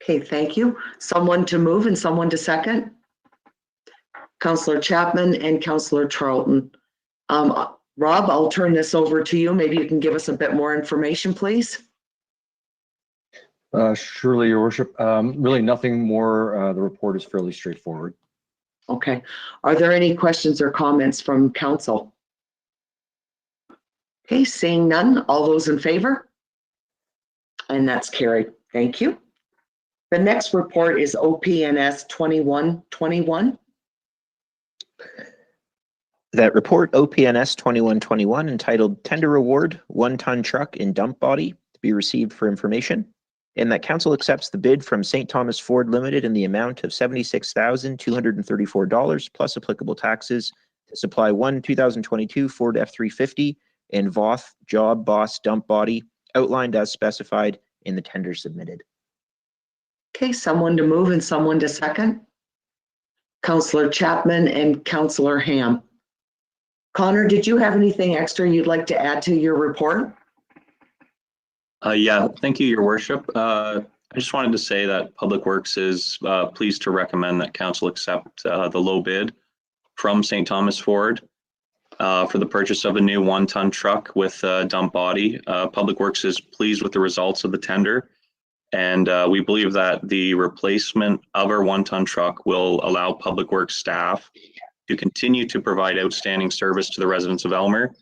Okay, thank you. Someone to move and someone to second? Councillor Chapman and Councillor Charlton. Rob, I'll turn this over to you. Maybe you can give us a bit more information, please. Surely, Your Worship. Really nothing more. The report is fairly straightforward. Okay. Are there any questions or comments from council? Okay, seeing none. All those in favor? And that's carried. Thank you. The next report is OPNS 2121. That report, OPNS 2121, entitled Tender Award 1-Ton Truck and Dump Body, to be received for information, and that council accepts the bid from St. Thomas Ford Limited in the amount of $76,234 plus applicable taxes to supply one 2022 Ford F-350 and Voth Job Boss Dump Body, outlined as specified in the tender submitted. Okay, someone to move and someone to second. Councillor Chapman and Councillor Ham. Connor, did you have anything extra you'd like to add to your report? Yeah, thank you, Your Worship. I just wanted to say that Public Works is pleased to recommend that council accept the low bid from St. Thomas Ford for the purchase of a new 1-ton truck with a dump body. Public Works is pleased with the results of the tender, and we believe that the replacement of our 1-ton truck will allow Public Works staff to continue to provide outstanding service to the residents of Elmer.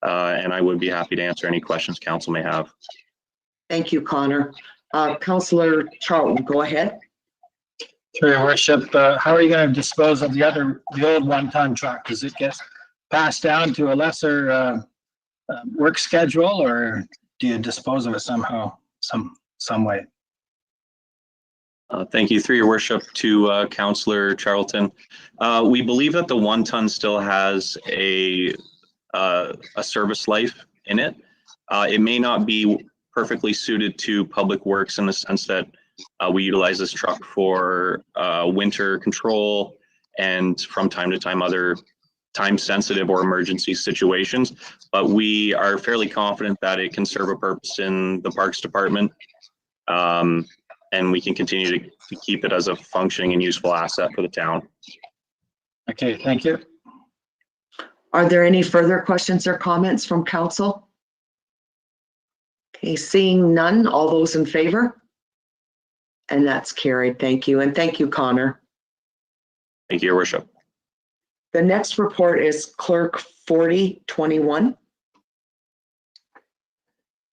And I would be happy to answer any questions council may have. Thank you, Connor. Councillor Charlton, go ahead. Through Your Worship, how are you going to dispose of the old 1-ton truck? Does it get passed down to a lesser work schedule, or do you dispose of it somehow, some way? Thank you. Through Your Worship, to Councillor Charlton. We believe that the 1-ton still has a service life in it. It may not be perfectly suited to Public Works in the sense that we utilize this truck for winter control and from time to time other time-sensitive or emergency situations. But we are fairly confident that it can serve a purpose in the Parks Department. And we can continue to keep it as a functioning and useful asset for the town. Okay, thank you. Are there any further questions or comments from council? Okay, seeing none, all those in favor? And that's carried. Thank you. And thank you, Connor. Thank you, Your Worship. The next report is Clerk 4021.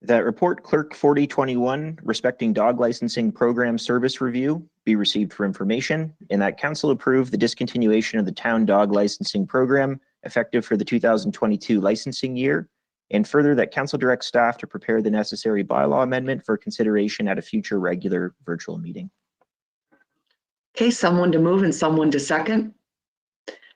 That report Clerk 4021 respecting dog licensing program service review be received for information, and that council approve the discontinuation of the town dog licensing program effective for the 2022 licensing year, and further that council directs staff to prepare the necessary bylaw amendment for consideration at a future regular virtual meeting. Okay, someone to move and someone to second.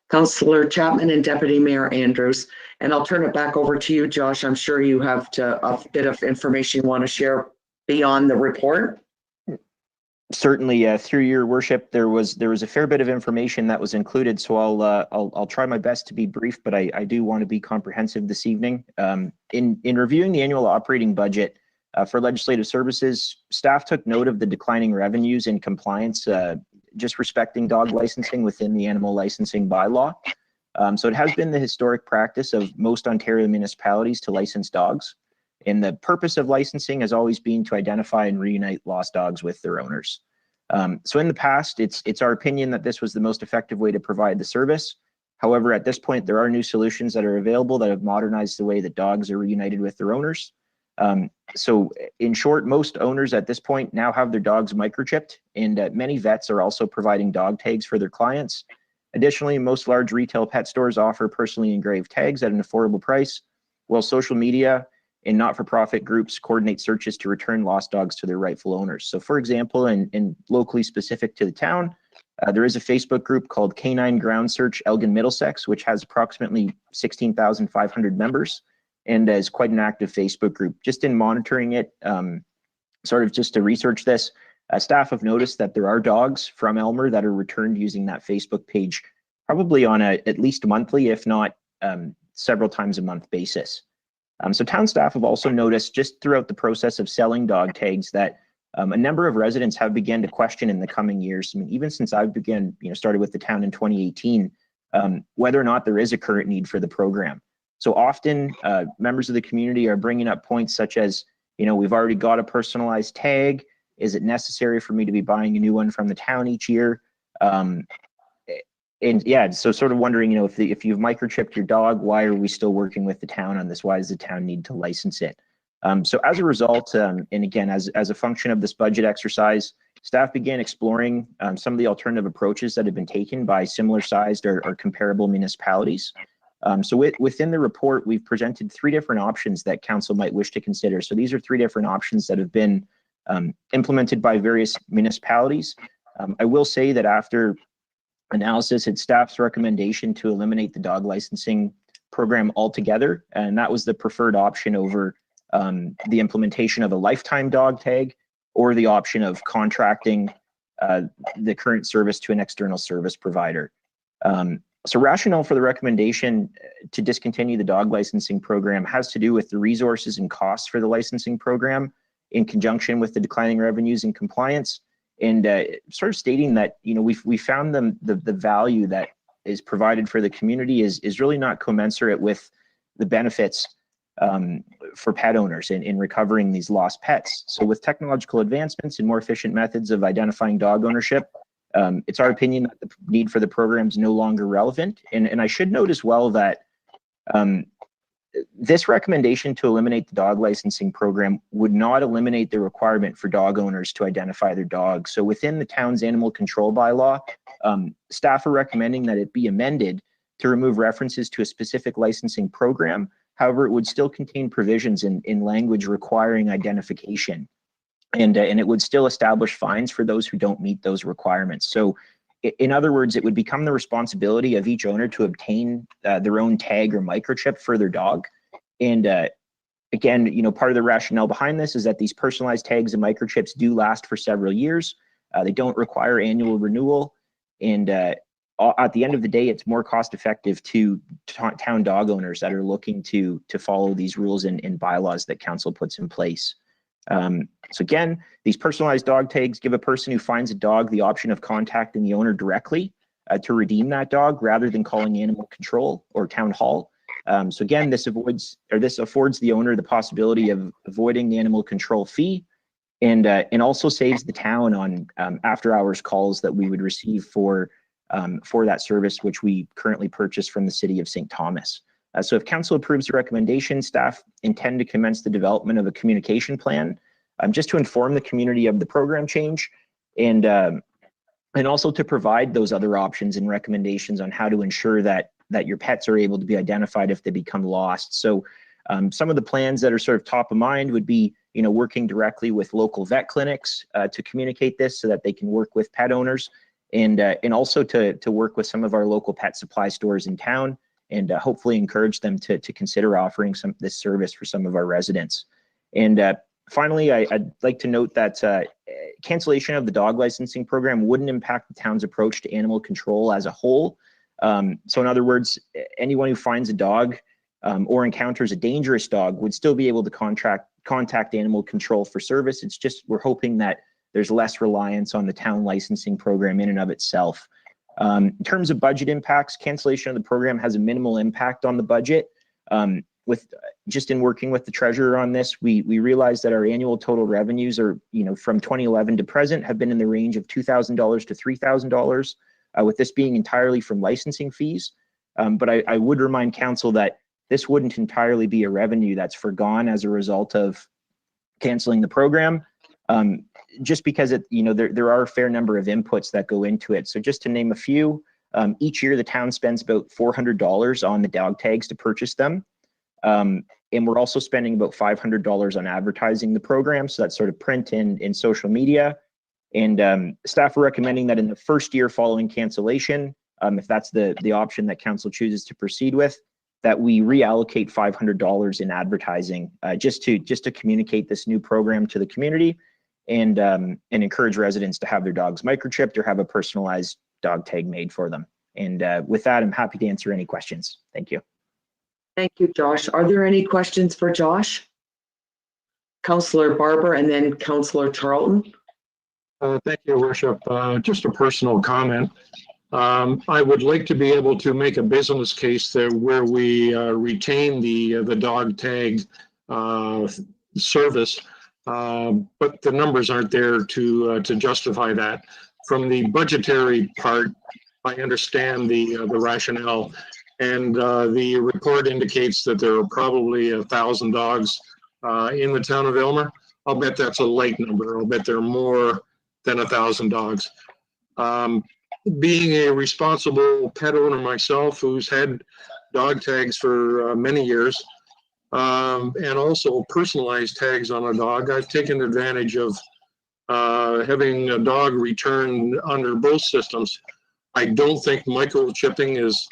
Councillor Chapman and Deputy Mayor Andrews. And I'll turn it back over to you, Josh. I'm sure you have a bit of information you want to share beyond the report. Certainly, through your worship, there was a fair bit of information that was included, so I'll try my best to be brief, but I do want to be comprehensive this evening. In reviewing the annual operating budget for legislative services, staff took note of the declining revenues in compliance, just respecting dog licensing within the animal licensing bylaw. So it has been the historic practice of most Ontario municipalities to license dogs. And the purpose of licensing has always been to identify and reunite lost dogs with their owners. So in the past, it's our opinion that this was the most effective way to provide the service. However, at this point, there are new solutions that are available that have modernized the way that dogs are reunited with their owners. So in short, most owners at this point now have their dogs microchipped, and many vets are also providing dog tags for their clients. Additionally, most large retail pet stores offer personally engraved tags at an affordable price, while social media and not-for-profit groups coordinate searches to return lost dogs to their rightful owners. So for example, and locally specific to the town, there is a Facebook group called Canine Ground Search Elgin Middlesex, which has approximately 16,500 members and is quite an active Facebook group. Just in monitoring it, sort of just to research this, staff have noticed that there are dogs from Elmer that are returned using that Facebook page, probably on a at least monthly, if not several times a month basis. So town staff have also noticed just throughout the process of selling dog tags that a number of residents have begun to question in the coming years. I mean, even since I started with the town in 2018, whether or not there is a current need for the program. So often members of the community are bringing up points such as, we've already got a personalized tag. Is it necessary for me to be buying a new one from the town each year? And yeah, so sort of wondering, if you've microchipped your dog, why are we still working with the town on this? Why does the town need to license it? So as a result, and again, as a function of this budget exercise, staff began exploring some of the alternative approaches that have been taken by similar sized or comparable municipalities. So within the report, we've presented 3 different options that council might wish to consider. So these are 3 different options that have been implemented by various municipalities. I will say that after analysis, it's staff's recommendation to eliminate the dog licensing program altogether, and that was the preferred option over the implementation of a lifetime dog tag or the option of contracting the current service to an external service provider. So rationale for the recommendation to discontinue the dog licensing program has to do with the resources and costs for the licensing program in conjunction with the declining revenues and compliance, and sort of stating that we found the value that is provided for the community is really not commensurate with the benefits for pet owners in recovering these lost pets. So with technological advancements and more efficient methods of identifying dog ownership, it's our opinion that the need for the program is no longer relevant. And I should note as well that this recommendation to eliminate the dog licensing program would not eliminate the requirement for dog owners to identify their dogs. So within the town's animal control bylaw, staff are recommending that it be amended to remove references to a specific licensing program. However, it would still contain provisions in language requiring identification, and it would still establish fines for those who don't meet those requirements. So in other words, it would become the responsibility of each owner to obtain their own tag or microchip for their dog. And again, part of the rationale behind this is that these personalized tags and microchips do last for several years. They don't require annual renewal. And at the end of the day, it's more cost effective to town dog owners that are looking to follow these rules and bylaws that council puts in place. So again, these personalized dog tags give a person who finds a dog the option of contacting the owner directly to redeem that dog rather than calling animal control or town hall. So again, this affords the owner the possibility of avoiding the animal control fee and also saves the town on after hours calls that we would receive for that service, which we currently purchase from the city of St. Thomas. So if council approves the recommendation, staff intend to commence the development of a communication plan just to inform the community of the program change and also to provide those other options and recommendations on how to ensure that your pets are able to be identified if they become lost. So some of the plans that are sort of top of mind would be, working directly with local vet clinics to communicate this so that they can work with pet owners and also to work with some of our local pet supply stores in town and hopefully encourage them to consider offering this service for some of our residents. And finally, I'd like to note that cancellation of the dog licensing program wouldn't impact the town's approach to animal control as a whole. So in other words, anyone who finds a dog or encounters a dangerous dog would still be able to contact animal control for service. It's just we're hoping that there's less reliance on the town licensing program in and of itself. In terms of budget impacts, cancellation of the program has a minimal impact on the budget. With just in working with the treasurer on this, we realized that our annual total revenues are, from 2011 to present have been in the range of $2,000 to $3,000, with this being entirely from licensing fees. But I would remind council that this wouldn't entirely be a revenue that's forgone as a result of canceling the program. Just because there are a fair number of inputs that go into it. So just to name a few, each year the town spends about $400 on the dog tags to purchase them. And we're also spending about $500 on advertising the program. So that's sort of print and social media. And staff are recommending that in the first year following cancellation, if that's the option that council chooses to proceed with, that we reallocate $500 in advertising just to communicate this new program to the community and encourage residents to have their dogs microchipped or have a personalized dog tag made for them. And with that, I'm happy to answer any questions. Thank you. Thank you, Josh. Are there any questions for Josh? Councillor Barber and then Councillor Charlton. Thank you, Worship. Just a personal comment. I would like to be able to make a business case there where we retain the dog tag service, but the numbers aren't there to justify that. From the budgetary part, I understand the rationale, and the report indicates that there are probably 1,000 dogs in the town of Aylmer. I'll bet that's a light number. I'll bet there are more than 1,000 dogs. Being a responsible pet owner myself, who's had dog tags for many years, and also personalized tags on a dog, I've taken advantage of having a dog returned under both systems. I don't think microchipping is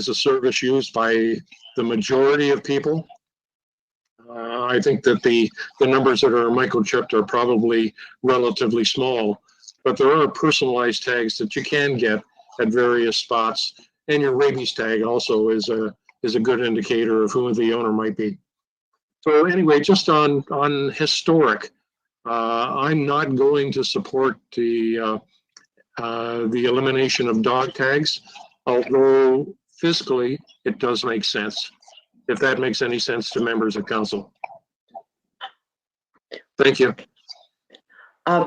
a service used by the majority of people. I think that the numbers that are microchipped are probably relatively small. But there are personalized tags that you can get at various spots, and your rabies tag also is a good indicator of who the owner might be. So anyway, just on historic, I'm not going to support the elimination of dog tags, although fiscally it does make sense. If that makes any sense to members of council. Thank you.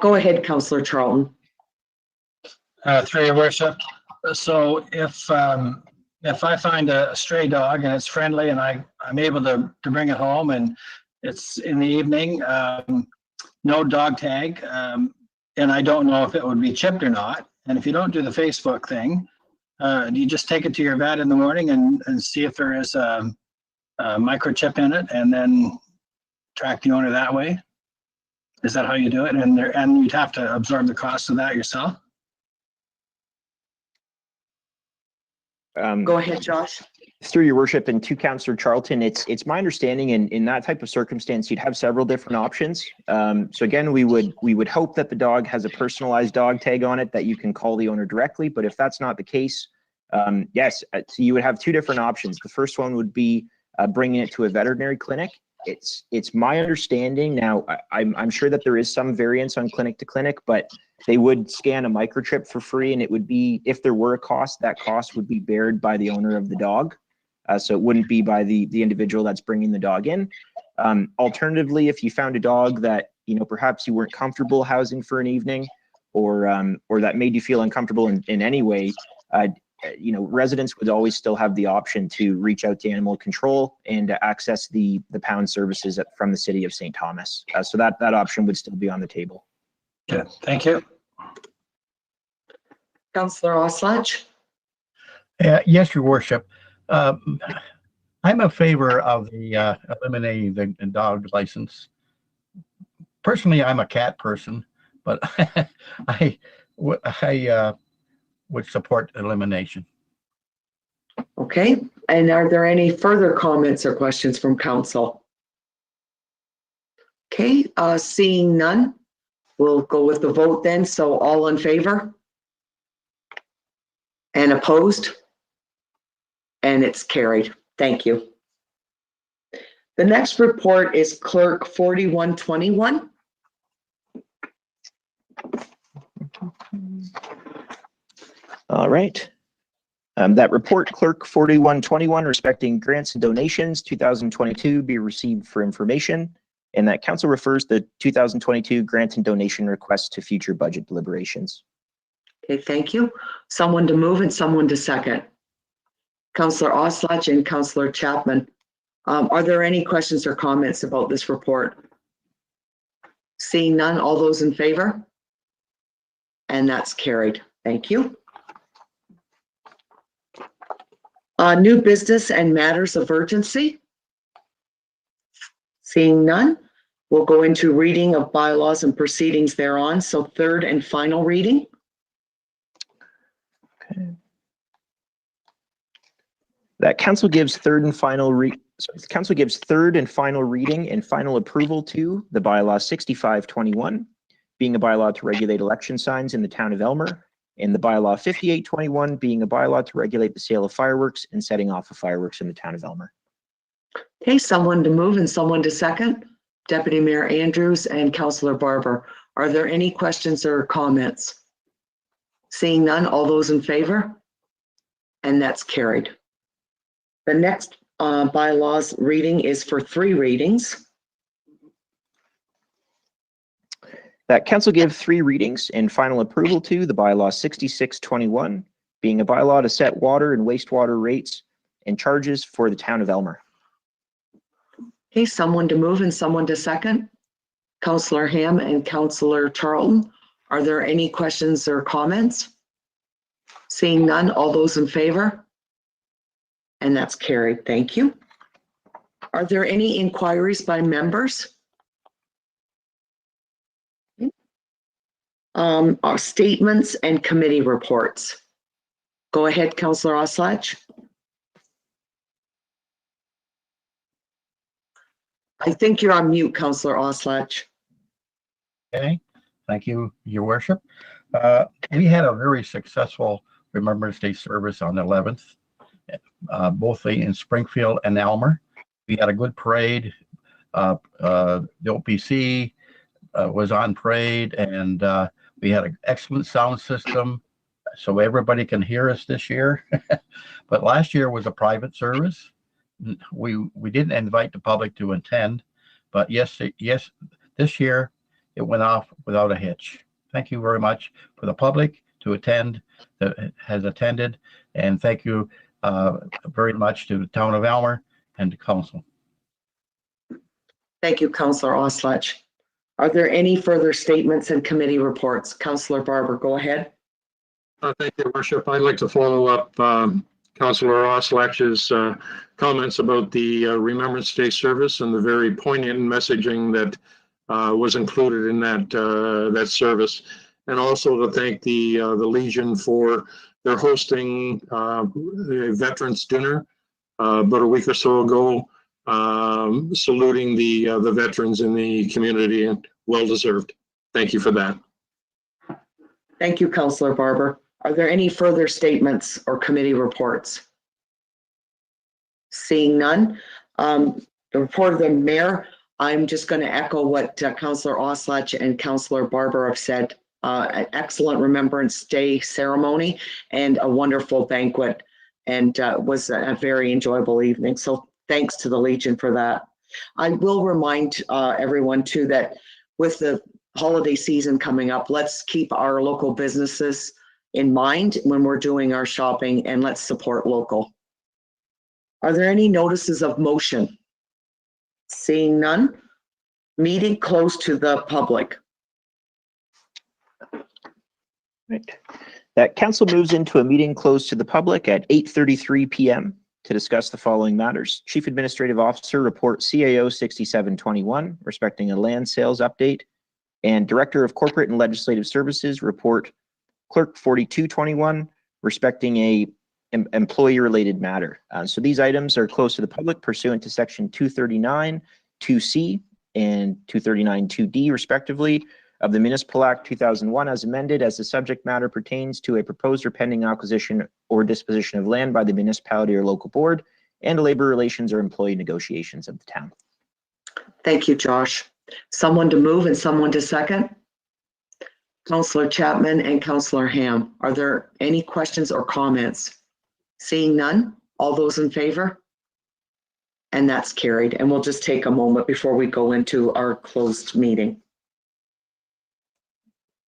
Go ahead, Councillor Charlton. Through your worship. So if I find a stray dog and it's friendly and I'm able to bring it home and it's in the evening, no dog tag, and I don't know if it would be chipped or not. And if you don't do the Facebook thing, you just take it to your vet in the morning and see if there is a microchip in it and then track the owner that way. Is that how you do it? And you'd have to absorb the cost of that yourself? Go ahead, Josh. Through your worship, and to Councillor Charlton, it's my understanding in that type of circumstance, you'd have several different options. So again, we would hope that the dog has a personalized dog tag on it that you can call the owner directly. But if that's not the case, yes, so you would have two different options. The first one would be bringing it to a veterinary clinic. It's my understanding now. I'm sure that there is some variance on clinic to clinic, but they would scan a microchip for free, and it would be, if there were a cost, that cost would be bared by the owner of the dog. So it wouldn't be by the individual that's bringing the dog in. Alternatively, if you found a dog that perhaps you weren't comfortable housing for an evening, or that made you feel uncomfortable in any way, residents would always still have the option to reach out to animal control and access the pound services from the city of St. Thomas. So that option would still be on the table. Good, thank you. Councillor Oslach? Yes, Your Worship. I'm in favor of the eliminating the dog license. Personally, I'm a cat person, but I would support elimination. Okay, and are there any further comments or questions from council? Okay, seeing none, we'll go with the vote then. So all in favor? And opposed? And it's carried. Thank you. The next report is Clerk 4121. All right. That report, Clerk 4121, respecting grants and donations 2022, be received for information, and that council refers the 2022 grant and donation request to future budget deliberations. Okay, thank you. Someone to move and someone to second. Councillor Oslach and Councillor Chapman. Are there any questions or comments about this report? Seeing none, all those in favor? And that's carried. Thank you. New business and matters of urgency. Seeing none, we'll go into reading of bylaws and proceedings thereon. So third and final reading. Okay. That council gives third and final reading and final approval to the bylaw 6521, being a bylaw to regulate election signs in the town of Elmer, and the bylaw 5821 being a bylaw to regulate the sale of fireworks and setting off of fireworks in the town of Elmer. Okay, someone to move and someone to second. Deputy Mayor Andrews and Councillor Barber. Are there any questions or comments? Seeing none, all those in favor? And that's carried. The next bylaws reading is for 3 readings. That council give 3 readings and final approval to the bylaw 6621, being a bylaw to set water and wastewater rates and charges for the town of Elmer. Okay, someone to move and someone to second. Councillor Ham and Councillor Charlton. Are there any questions or comments? Seeing none, all those in favor? And that's carried. Thank you. Are there any inquiries by members? Our statements and committee reports. Go ahead, Councillor Oslach. I think you're on mute, Councillor Oslach. Okay, thank you, Your Worship. We had a very successful Remembrance Day service on the 11th, both in Springfield and Elmer. We had a good parade. The OPC was on parade, and we had an excellent sound system, so everybody can hear us this year. But last year was a private service. We didn't invite the public to attend, but yes, this year it went off without a hitch. Thank you very much for the public to attend, that has attended, and thank you very much to the town of Elmer and the council. Thank you, Councillor Oslach. Are there any further statements and committee reports? Councillor Barber, go ahead. Thank you, Worship. I'd like to follow up Councillor Oslach's comments about the Remembrance Day service and the very poignant messaging that was included in that service, and also to thank the Legion for their hosting the Veterans Dinner about a week or so ago, saluting the veterans in the community, and well deserved. Thank you for that. Thank you, Councillor Barber. Are there any further statements or committee reports? Seeing none, the report of the mayor, I'm just going to echo what Councillor Oslach and Councillor Barber have said. An excellent Remembrance Day ceremony and a wonderful banquet, and was a very enjoyable evening. So thanks to the Legion for that. I will remind everyone too that with the holiday season coming up, let's keep our local businesses in mind when we're doing our shopping, and let's support local. Are there any notices of motion? Seeing none, meeting closed to the public. Right. That council moves into a meeting closed to the public at 8:33 p.m. to discuss the following matters. Chief Administrative Officer report CAO 6721 respecting a land sales update, and Director of Corporate and Legislative Services report Clerk 4221 respecting a employee-related matter. So these items are closed to the public pursuant to Section 239 2C and 239 2D respectively of the Municipal Act 2001 as amended, as the subject matter pertains to a proposed or pending acquisition or disposition of land by the municipality or local board, and labor relations or employee negotiations of the town. Thank you, Josh. Someone to move and someone to second? Councillor Chapman and Councillor Ham. Are there any questions or comments? Seeing none, all those in favor? And that's carried. And we'll just take a moment before we go into our closed meeting.